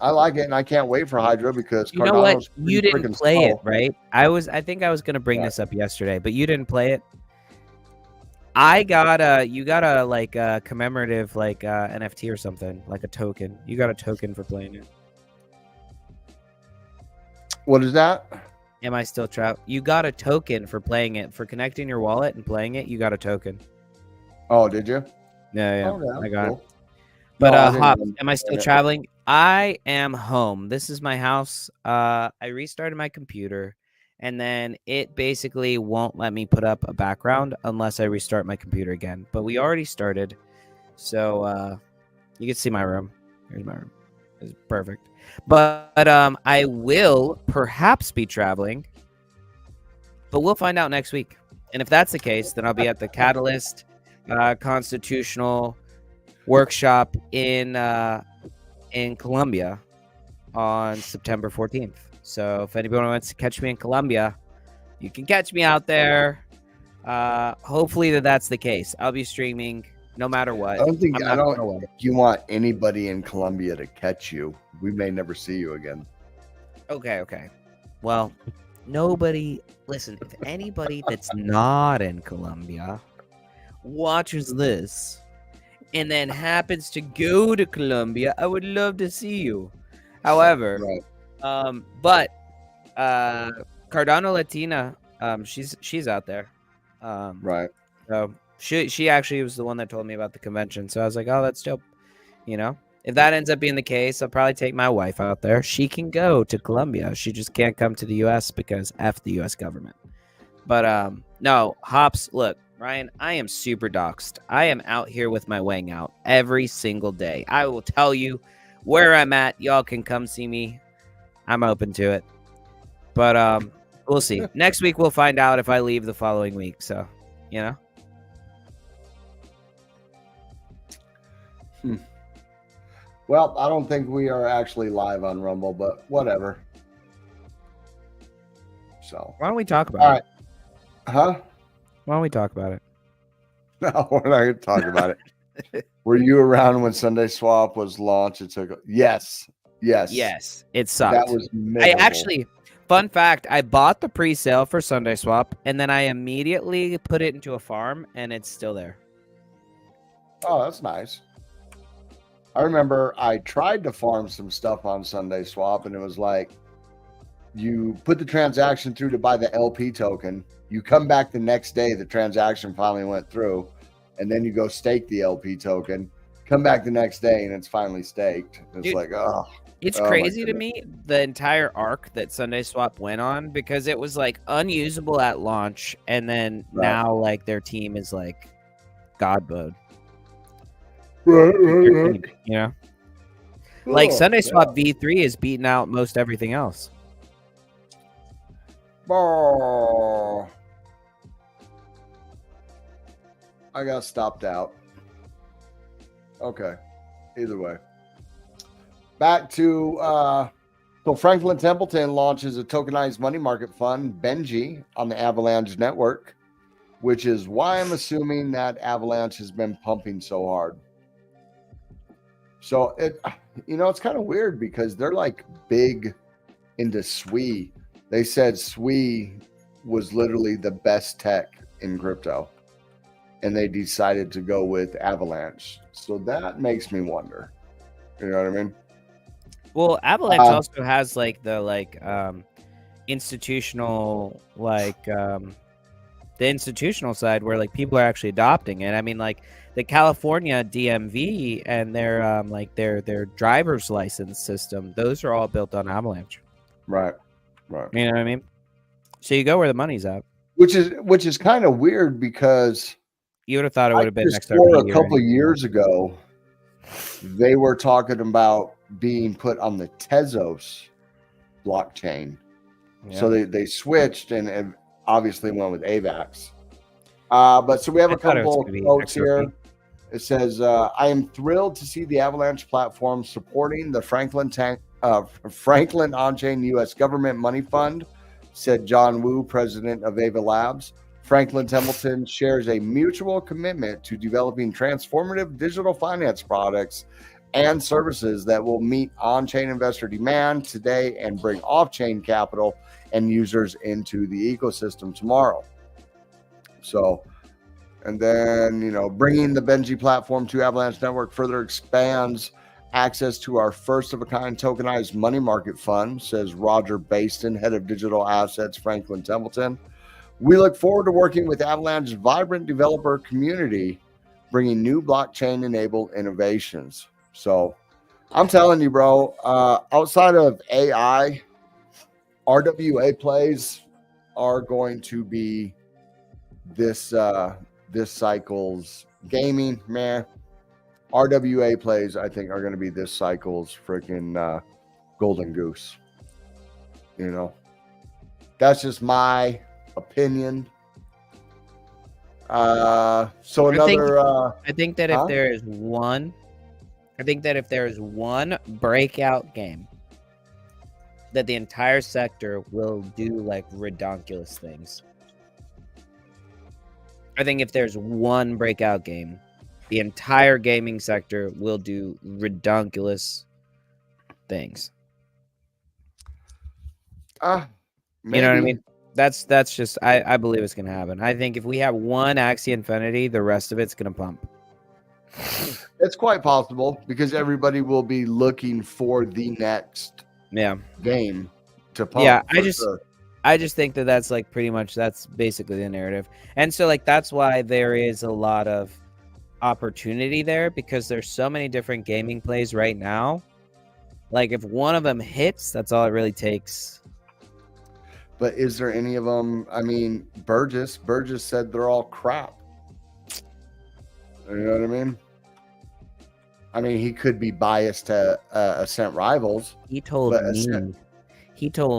I like it, and I can't wait for Hydra because you know what? You didn't play it, right? I think I was gonna bring this up yesterday, but you didn't play it. You got a like a commemorative like NFT or something, like a token. You got a token for playing it. What is that? Am I still trapped? You got a token for playing it, for connecting your wallet and playing it. You got a token. Oh, did you? Yeah, okay, I got cool. it. But No, Hop, am I still traveling? I am home. This is my house. I restarted my computer, and then it basically won't let me put up a background unless I restart my computer again. But we already started, so you can see my room. Here's my room. It's perfect. But I will perhaps be traveling, but we'll find out next week. And if that's the case, then I'll be at the Catalyst Constitutional Workshop in Colombia on September 14th. So if anybody wants to catch me in Colombia, you can catch me out there. Hopefully that's the case. I'll be streaming no matter what. I don't think you want anybody in Colombia to catch you. We may never see you again. Okay. Well, nobody. Listen, if anybody that's not in Colombia watches this and then happens to go to Colombia, I would love to see you. However, but Cardano Latina, she's out there. Right. So she actually was the one that told me about the convention. So I was like, oh, that's dope. You know, if that ends up being the case, I'll probably take my wife out there. She can go to Colombia. She just can't come to the U.S. because F the U.S. government. But no, Hops, look, Ryan, I am super doxxed. I am out here with my wang out every single day. I will tell you where I'm at. Y'all can come see me. I'm open to it. But we'll see. Next week we'll find out if I leave the following week. So, you know. Well, I don't think we are actually live on Rumble, but whatever. So why don't we talk about it? Huh? Why don't we talk about it? No, we're not going to talk about it. Were you around when Sunday Swap was launched? Yes. It sucked. That was miserable. Fun fact, I bought the pre-sale for Sunday Swap, and then I immediately put it into a farm, and it's still there. Oh, that's nice. I remember I tried to farm some stuff on Sunday Swap, and it was like, you put the transaction through to buy the LP token. You come back the next day, the transaction finally went through, and then you go stake the LP token. Come back the next day, and it's finally staked. It's like, oh. It's crazy to me, the entire arc that Sunday Swap went on, because it was like unusable at launch, and then now like their team is like God mode. Right. You know, like Sunday Swap V3 is beating out most everything else. Oh, I got stopped out. Okay, either way. Back to so Franklin Templeton launches a tokenized money market fund, Benji, on the Avalanche network, which is why I'm assuming that Avalanche has been pumping so hard. So it's kind of weird because they're like big into SWI. They said SWI was literally the best tech in crypto, and they decided to go with Avalanche. So that makes me wonder. You know what I mean? Well, Avalanche also has like the institutional the institutional side where like people are actually adopting it. I mean, like the California DMV and their driver's license system, those are all built on Avalanche. Right. You know what I mean? So you go where the money's at. Which is kind of weird because you would have thought it would have been next a couple of years ago. They were talking about being put on the Tezos blockchain, So they switched and obviously went with AVAX. But so we have a couple of quotes here. It says, I am thrilled to see the Avalanche platform supporting the Franklin On-Chain U.S. Government Money Fund, said John Wu, president of Ava Labs. Franklin Templeton shares a mutual commitment to developing transformative digital finance products and services that will meet on-chain investor demand today and bring off-chain capital and users into the ecosystem tomorrow. So, and then, bringing the Benji platform to Avalanche Network further expands access to our first-of-a-kind tokenized money market fund, says Roger Baston, head of digital assets, Franklin Templeton. We look forward to working with Avalanche's vibrant developer community, bringing new blockchain-enabled innovations. So I'm telling you, bro, outside of AI, RWA plays are going to be this cycle's gaming, man. RWA plays, I think, are going to be this cycle's freaking golden goose. That's just my opinion. I think that if there is one breakout game that the entire sector will do like redonkulous things. I think if there's one breakout game, the entire gaming sector will do redonkulous things. Maybe. You know what I mean? That's just I believe it's gonna happen. I think if we have one Axie Infinity, the rest of it's gonna pump. It's quite possible because everybody will be looking for the next game to pump. Yeah, I just think that that's like pretty much that's basically the narrative. And so like that's why there is a lot of opportunity there because there's so many different gaming plays right now. Like if one of them hits, that's all it really takes. But is there any of them? I mean, Burgess said they're all crap. You know what I mean? I mean, he could be biased to Ascent Rivals. He told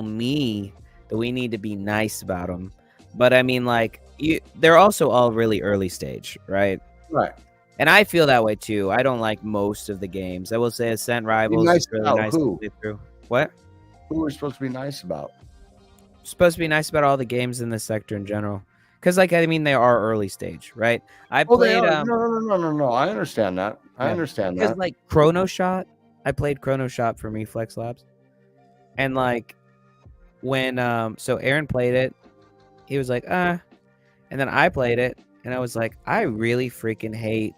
me that we need to be nice about them. But I mean, like, they're also all really early stage, right? Right. And I feel that way too. I don't like most of the games. I will say Ascent Rivals is really nice to play through. What? Who are we supposed to be nice about? Supposed to be nice about all the games in this sector in general. Because, like, I mean, they are early stage, right? I played. No. I understand that. I understand that. Because, like, Chrono Shot, I played Chrono Shot from Reflex Labs. And, like, when, so Aaron played it, he was like, And then I played it, and I was like, I really freaking hate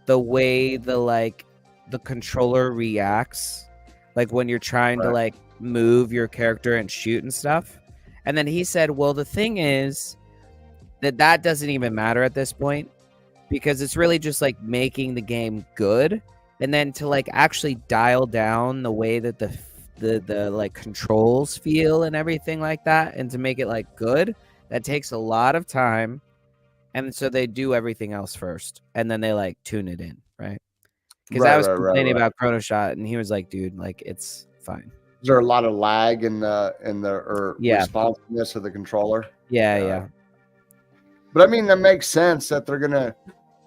the way the controller reacts. Like, when you're trying to, like, move your character and shoot and stuff. And then he said, well, the thing is that doesn't even matter at this point because it's really just like making the game good. And then to like actually dial down the way that the like controls feel and everything like that, and to make it like good, that takes a lot of time. And so they do everything else first and then they like tune it in, right? Because I was complaining about Chrono Shot and he was like, dude, like it's fine. Is there a lot of lag in the responsiveness of the controller? Yeah. But I mean, that makes sense that they're gonna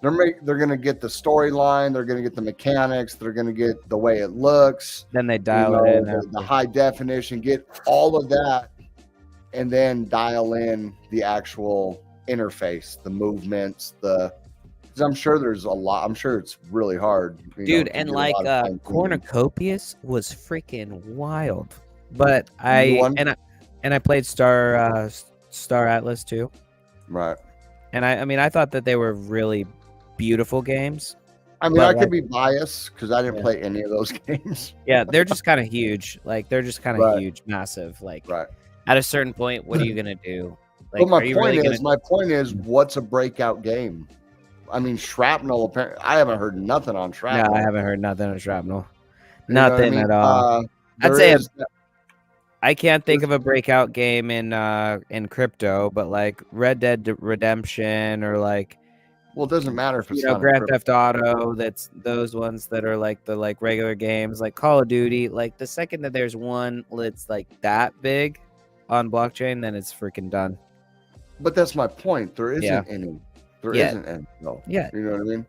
get the storyline, they're gonna get the mechanics, they're gonna get the way it looks. Then they dial it in the high definition, get all of that, and then dial in the actual interface, the movements, because I'm sure there's a lot. I'm sure it's really hard, dude. And like Cornucopias was freaking wild. But I played Star Atlas too. Right. And I mean, I thought that they were really beautiful games. I mean, I could be biased because I didn't play any of those games. Yeah, they're just kind of huge. Like they're just kind of huge, massive. Like at a certain point, what are you gonna do? Like, but my point is, what's a breakout game? I mean, Shrapnel. Apparently, I haven't heard nothing on Shrapnel. No, I haven't heard nothing on Shrapnel. Nothing at all. I'd say I can't think of a breakout game in crypto, but like Red Dead Redemption or like, well, it doesn't matter if it's Grand Theft Auto. That's those ones that are like the like regular games, like Call of Duty. Like the second that there's one that's like that big, on blockchain, then it's freaking done. But that's my point. There isn't any. There isn't any. No. Yeah. You know what I mean?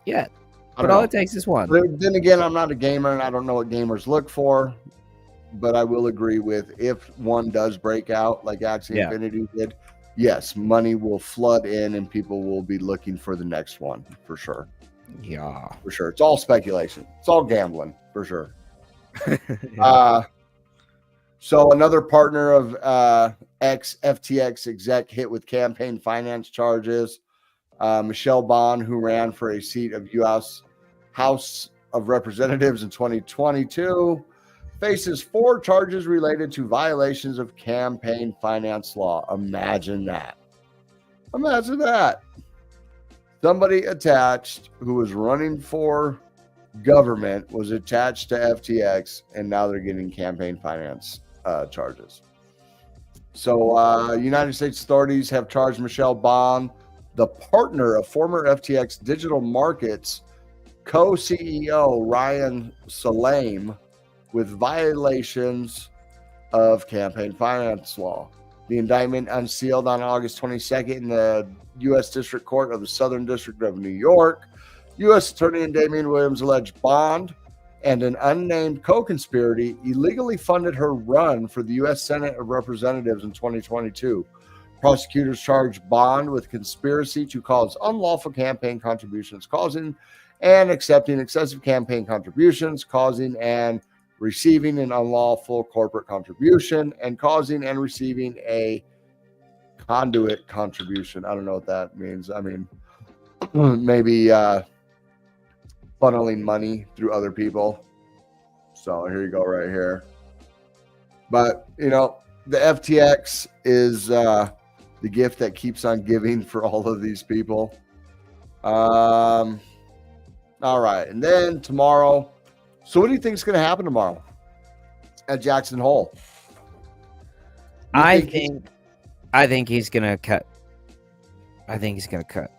Yeah. But all it takes is one. But then again, I'm not a gamer, and I don't know what gamers look for. But I will agree with, if one does break out like Axie Infinity did, yes, money will flood in and people will be looking for the next one for sure. Yeah. For sure. It's all speculation. It's all gambling for sure. So another partner of ex-FTX exec hit with campaign finance charges. Michelle Bond, who ran for a seat of U.S. House of Representatives in 2022, faces 4 charges related to violations of campaign finance law. Imagine that. Imagine that. Somebody attached who was running for government was attached to FTX, and now they're getting campaign finance charges. So United States authorities have charged Michelle Bond, the partner of former FTX Digital Markets co-CEO Ryan Salame, with violations of campaign finance law. The indictment unsealed on August 22nd in the U.S. District Court of the Southern District of New York. U.S. Attorney Damian Williams alleged Bond and an unnamed co-conspirator illegally funded her run for the U.S. Senate of Representatives in 2022. Prosecutors charged Bond with conspiracy to cause unlawful campaign contributions, causing and accepting excessive campaign contributions, causing and receiving an unlawful corporate contribution, and causing and receiving a conduit contribution. I don't know what that means. I mean, maybe funneling money through other people. So here you go right here. But, you know, the FTX is the gift that keeps on giving for all of these people. All right. And then tomorrow, so what do you think is going to happen tomorrow at Jackson Hole? I think he's going to cut. I think he's going to cut.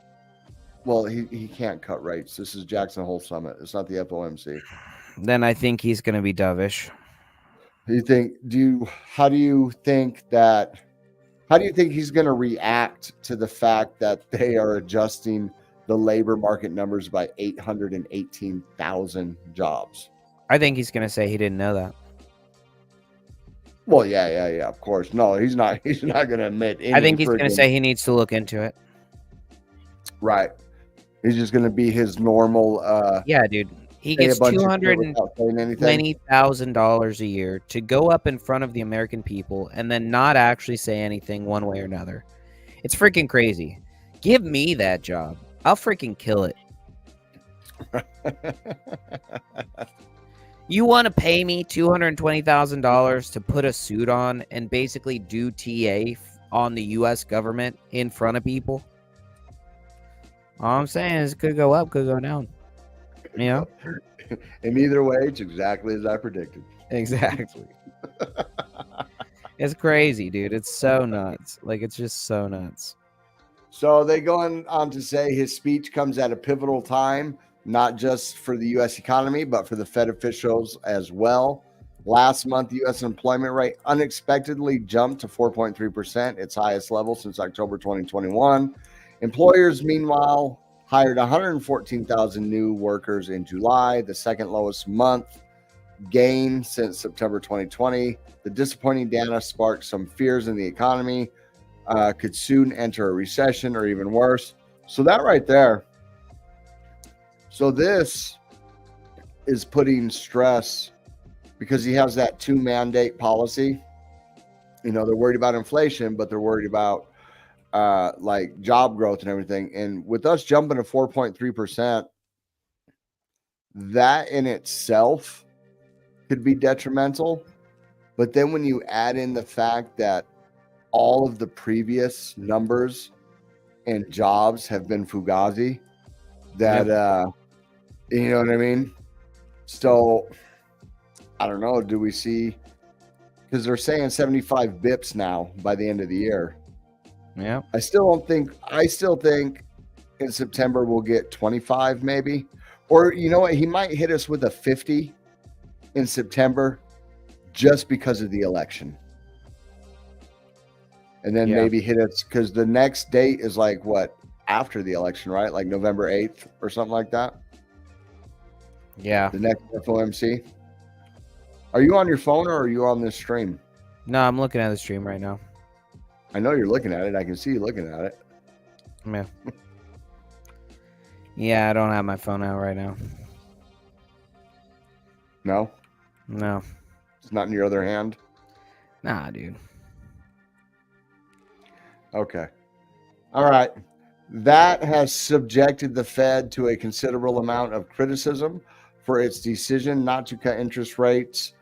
Well, he can't cut rates. This is Jackson Hole Summit. It's not the FOMC. Then I think he's going to be dovish. How do you think he's going to react to the fact that they are adjusting the labor market numbers by 818,000 jobs? I think he's going to say he didn't know that. Well, yeah, of course. No, he's not going to admit anything. I think he's going to say he needs to look into it. Right. He's just going to be his normal. Yeah, dude. He gets $220,000 a year to go up in front of the American people and then not actually say anything one way or another. It's freaking crazy. Give me that job. I'll freaking kill it. You want to pay me $220,000 to put a suit on and basically do TA on the U.S. government in front of people? All I'm saying is it could go up, could go down. You know? In either way, it's exactly as I predicted. Exactly. It's crazy, dude. It's so nuts. Like, it's just so nuts. So they go on to say his speech comes at a pivotal time, not just for the U.S. economy, but for the Fed officials as well. Last month, the U.S. employment rate unexpectedly jumped to 4.3%, its highest level since October 2021. Employers, meanwhile, hired 114,000 new workers in July, the second lowest month gain since September 2020. The disappointing data sparked some fears in the economy could soon enter a recession or even worse. So that right there. So this is putting stress because he has that 2 mandate policy. You know, they're worried about inflation, but they're worried about like job growth and everything. And with us jumping to 4.3%, that in itself could be detrimental. But then when you add in the fact that all of the previous numbers and jobs have been fugazi, that, you know what I mean? So I don't know. Do we see, because they're saying 75 bips now by the end of the year. Yeah. I still think in September we'll get 25 maybe. Or you know what? He might hit us with a 50 in September just because of the election. and then maybe hit us, because the next date is like what, after the election, right? Like November 8th or something like that. Yeah. The next FOMC. Are you on your phone or are you on this stream? No, I'm looking at the stream right now. I know you're looking at it. I can see you looking at it. Yeah. Yeah, I don't have my phone out right now. No? No. It's not in your other hand? Nah, dude. Okay. All right. That has subjected the Fed to a considerable amount of criticism for its decision not to cut interest rates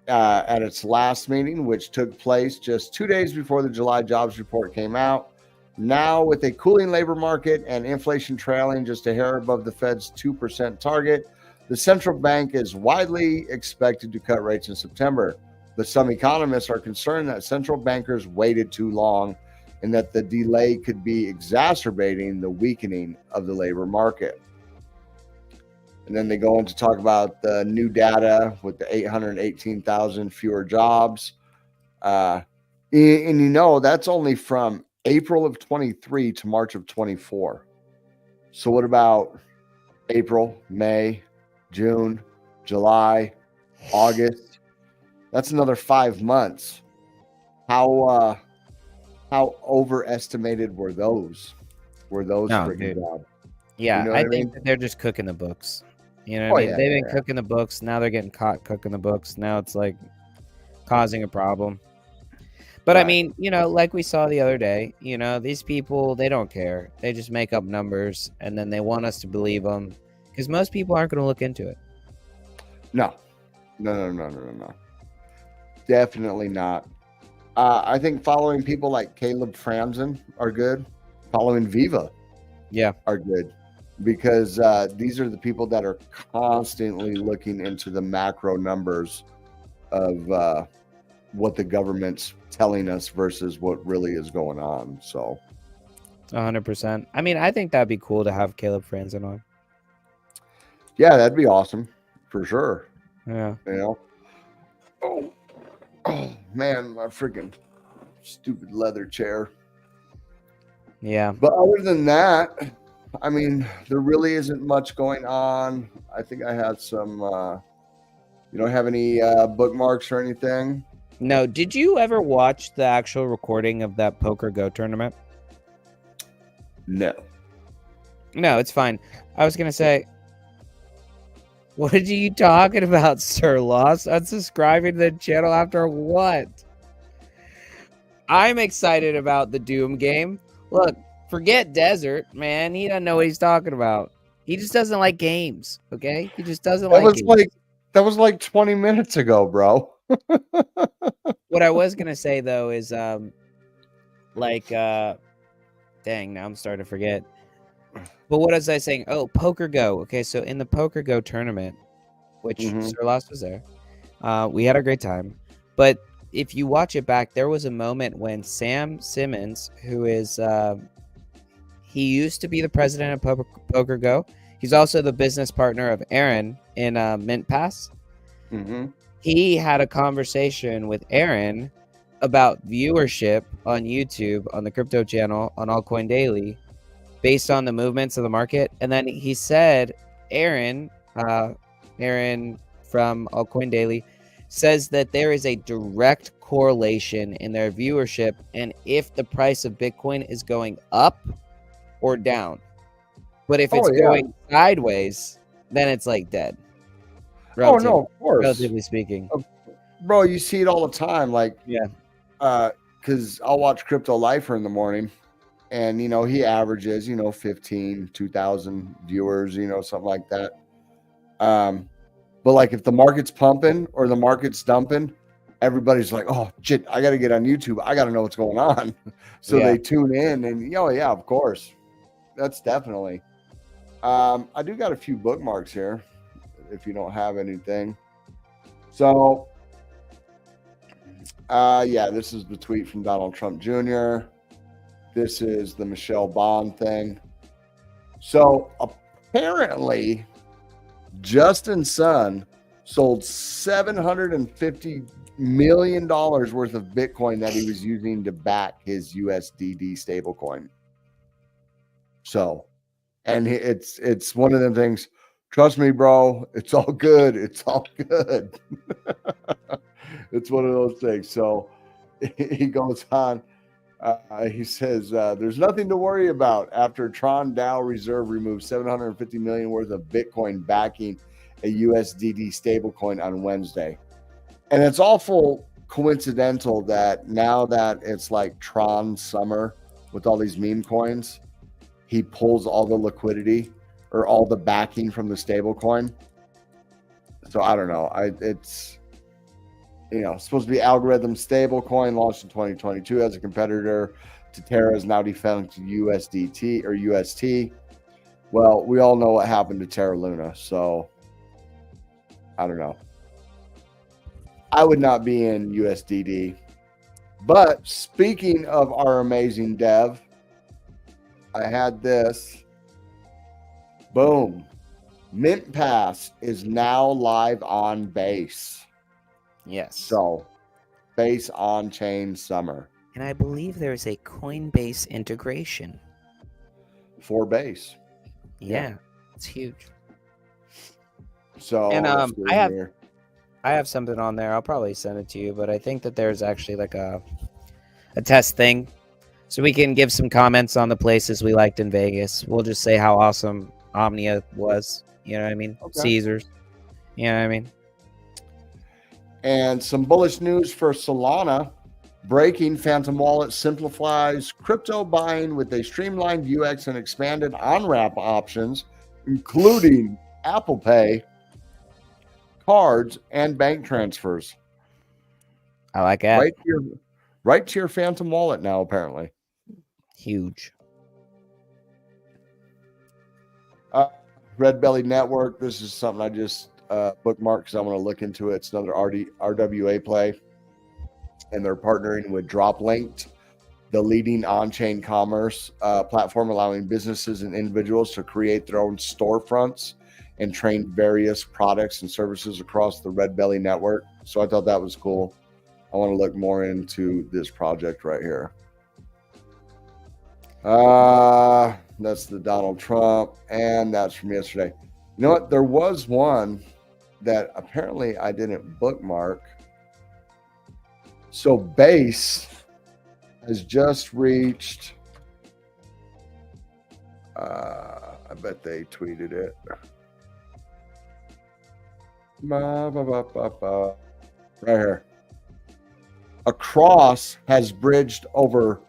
at its last meeting, which took place just 2 days before the July jobs report came out. Now, with a cooling labor market and inflation trailing just a hair above the Fed's 2% target, the central bank is widely expected to cut rates in September. But some economists are concerned that central bankers waited too long and that the delay could be exacerbating the weakening of the labor market. And then they go on to talk about the new data with the 818,000 fewer jobs. And you know, that's only from April of 23 to March of 24. So what about April, May, June, July, August? That's another 5 months. How overestimated were those? Freaking jobs? Yeah, you know I think that they're just cooking the books. You know what I mean? Yeah, They've been cooking the books. Now they're getting caught cooking the books. Now it's like causing a problem. But I mean, you know, like we saw the other day, you know, these people, they don't care. They just make up numbers and then they want us to believe them because most people aren't going to look into it. No. Definitely not. I think following people like Caleb Franzen are good. Following Viva are good. Because these are the people that are constantly looking into the macro numbers of what the government's telling us versus what really is going on. So 100%. I mean, I think that'd be cool to have Caleb Franzen on. Yeah, that'd be awesome for sure. Yeah. You know? Oh man, my freaking stupid leather chair. Yeah. But other than that, I mean, there really isn't much going on. I think I had some, you don't have any bookmarks or anything? No. Did you ever watch the actual recording of that Poker Go tournament? No. No, it's fine. I was going to say, what are you talking about, Sir Lost? Unsubscribing to the channel after what? I'm excited about the Doom game. Look, forget Desert, man. He doesn't know what he's talking about. He just doesn't like games, okay? He just doesn't like games. That was like 20 minutes ago, bro. What I was going to say, though, is, dang, now I'm starting to forget. But what was I saying? Oh, Poker Go. Okay, so in the Poker Go tournament, which Sir Lost was there, we had a great time. But if you watch it back, there was a moment when Sam Simmons, who is, he used to be the president of Poker Go. He's also the business partner of Aaron in Mint Pass. He had a conversation with Aaron about viewership on YouTube, on the crypto channel, on Altcoin Daily, based on the movements of the market. And then he said, Aaron from Altcoin Daily says that there is a direct correlation in their viewership and if the price of Bitcoin is going up or down. But if it's going sideways, then it's like dead. Relatively, of course. Relatively speaking. Bro, you see it all the time. Like, because I'll watch Crypto Lifer in the morning. And, you know, he averages, 2,000 viewers, something like that. But, like, if the market's pumping or the market's dumping, everybody's like, oh, shit, I got to get on YouTube. I got to know what's going on. So they tune in. And, of course. That's definitely. I do got a few bookmarks here if you don't have anything. So, this is the tweet from Donald Trump Jr., This is the Michelle Bond thing. So apparently, Justin Sun sold $750 million worth of Bitcoin that he was using to back his USDD stablecoin. So, and it's one of them things. Trust me, bro. It's all good. It's all good. It's one of those things. So he goes on. He says, there's nothing to worry about after Tron DAO Reserve removed $750 million worth of Bitcoin backing a USDD stablecoin on Wednesday. And it's awful coincidental that now that it's like Tron summer with all these meme coins, he pulls all the liquidity or all the backing from the stablecoin. So I don't know. It's supposed to be algorithm stablecoin launched in 2022 as a competitor to Terra's now defunct USDT or UST. Well, we all know what happened to Terra Luna, so I don't know. I would not be in USDD. But speaking of our amazing dev, I had this. Boom. Mint Pass is now live on Base. Yes. So, Base on-chain summer. And I believe there's a Coinbase integration. For Base. Yeah. It's huge. So, and I have something on there. I'll probably send it to you, but I think that there's actually like a test thing. So we can give some comments on the places we liked in Vegas. We'll just say how awesome Omnia was. You know what I mean? Okay. Caesars. You know what I mean? And some bullish news for Solana. Breaking: Phantom Wallet simplifies crypto buying with a streamlined UX and expanded on-ramp options, including Apple Pay, cards, and bank transfers. I like that. Right to your Phantom Wallet now, apparently. Huge. Red Belly Network. This is something I just bookmarked because I want to look into it. It's another RWA play. And they're partnering with DropLinked, the leading on-chain commerce platform, allowing businesses and individuals to create their own storefronts and train various products and services across the Red Belly network. So I thought that was cool. I want to look more into this project right here. That's the Donald Trump, and that's from yesterday. You know what? There was one that apparently I didn't bookmark. So Base has just reached, I bet they tweeted it. Right here. Across has bridged over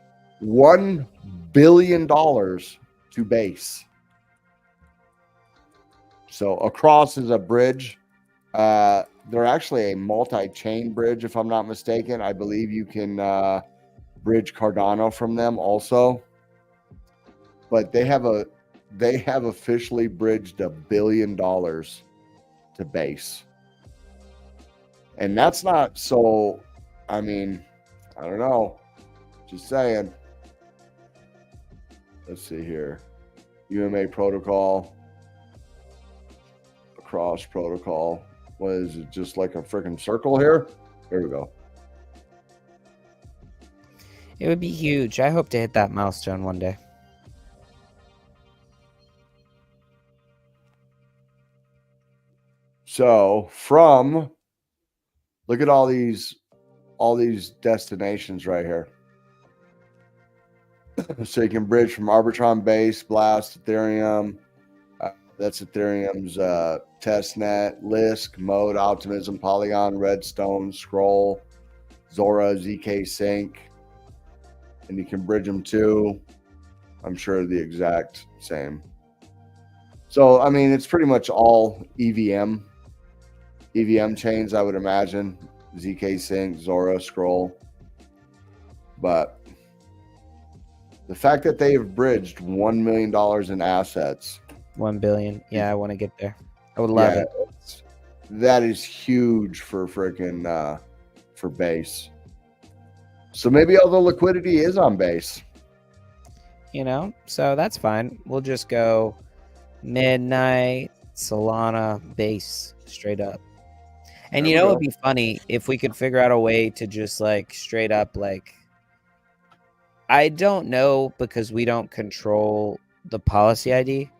$1 billion to Base. So Across is a bridge. They're actually a multi-chain bridge, if I'm not mistaken. I believe you can bridge Cardano from them also. But they have officially bridged $1 billion to Base. And that's not so, I mean, I don't know. Just saying. Let's see here. UMA protocol. Across protocol. What is it? Just like a freaking circle here? Here we go. It would be huge. I hope to hit that milestone one day. So look at all these destinations right here. So you can bridge from Arbitron Base, Blast, Ethereum. That's Ethereum's testnet, Lisk, Mode, Optimism, Polygon, Redstone, Scroll, Zora, ZK Sync. And you can bridge them to, I'm sure, the exact same. So, I mean, it's pretty much all EVM chains, I would imagine. ZK Sync, Zora, Scroll. But the fact that they have bridged $1 million in assets. 1 billion. Yeah, I want to get there. I would love it. That is huge for freaking for Base. So maybe all the liquidity is on Base. So that's fine. We'll just go midnight Solana Base straight up. And you know, it'd be funny if we could figure out a way to just like straight up, like, I don't know because we don't control the policy ID,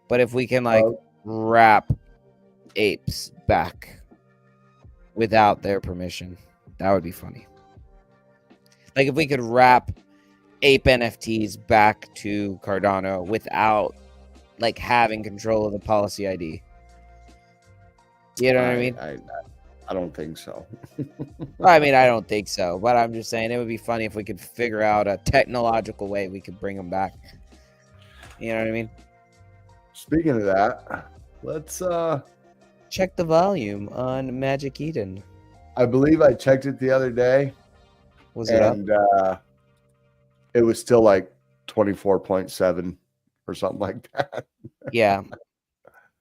but if we can like wrap apes back without their permission, that would be funny. Like if we could wrap ape NFTs back to Cardano without like having control of the policy ID. You know what I mean? I don't think so. I mean, I don't think so, but I'm just saying it would be funny if we could figure out a technological way we could bring them back. You know what I mean? Speaking of that, let's check the volume on Magic Eden. I believe I checked it the other day. Was it up? It was still like 24.7 or something like that. Yeah.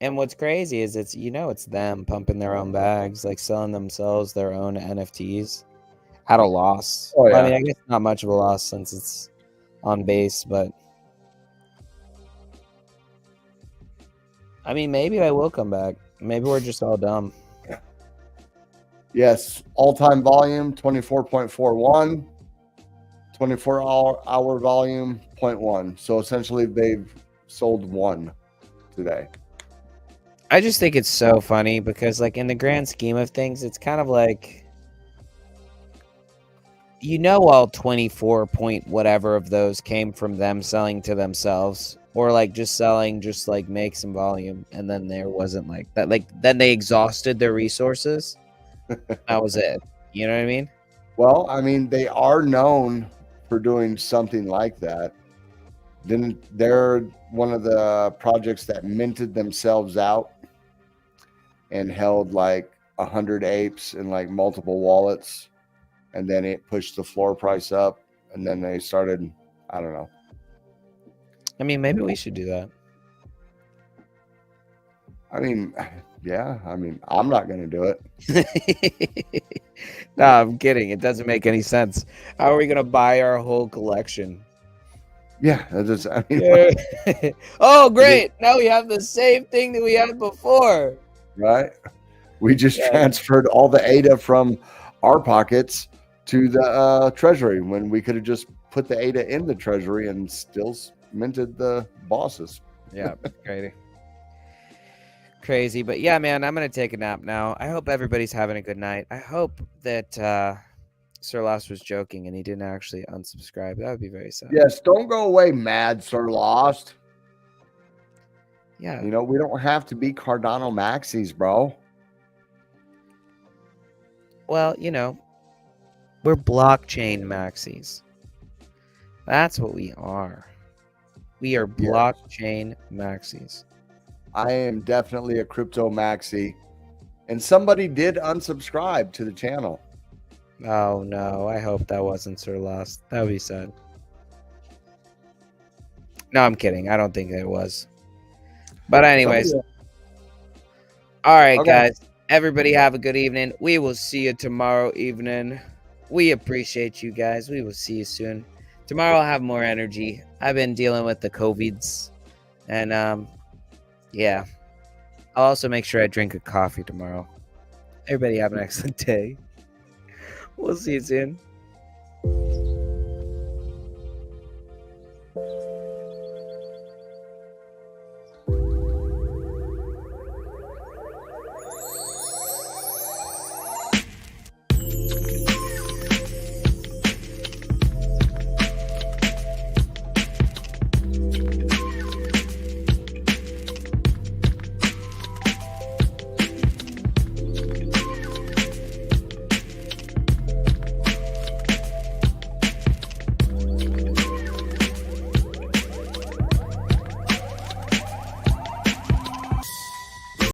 And what's crazy is it's them pumping their own bags, like selling themselves their own NFTs at a loss. Oh, yeah. I mean, I guess not much of a loss since it's on base, but I mean, maybe I will come back. Maybe we're just all dumb. Yes, all-time volume 24.41, 24-hour volume 0.1. So essentially, they've sold one today. I just think it's so funny because, like, in the grand scheme of things, it's kind of like, all 24 point whatever of those came from them selling to themselves, or like just selling, just like make some volume, and then there wasn't like that. Like then they exhausted their resources. That was it. You know what I mean? Well, I mean, they are known for doing something like that. Then they're one of the projects that minted themselves out and held like 100 apes in like multiple wallets, and then it pushed the floor price up, and then they started, I don't know. I mean, maybe we should do that. I mean, yeah, I mean, I'm not going to do it. No, I'm kidding. It doesn't make any sense. How are we going to buy our whole collection? Yeah, that's, I mean, yeah. Oh, great. Now we have the same thing that we had before. Right? We just transferred all the ADA from our pockets to the treasury when we could have just put the ADA in the treasury and still minted the bosses. Yeah, crazy. But yeah, man, I'm going to take a nap now. I hope everybody's having a good night. I hope that Sir Lost was joking and he didn't actually unsubscribe. That would be very sad. Yes, don't go away mad, Sir Lost. Yeah. We don't have to be Cardano maxis, bro. Well, we're blockchain maxis. That's what we are. We are blockchain maxis. I am definitely a crypto maxi. And somebody did unsubscribe to the channel. Oh, no. I hope that wasn't Sir Lost. That would be sad. No, I'm kidding. I don't think it was. But anyways. All right, guys. Everybody have a good evening. We will see you tomorrow evening. We appreciate you guys. We will see you soon. Tomorrow I'll have more energy. I've been dealing with the COVIDs. And, yeah. I'll also make sure I drink a coffee tomorrow. Everybody have an excellent day. We'll see you soon.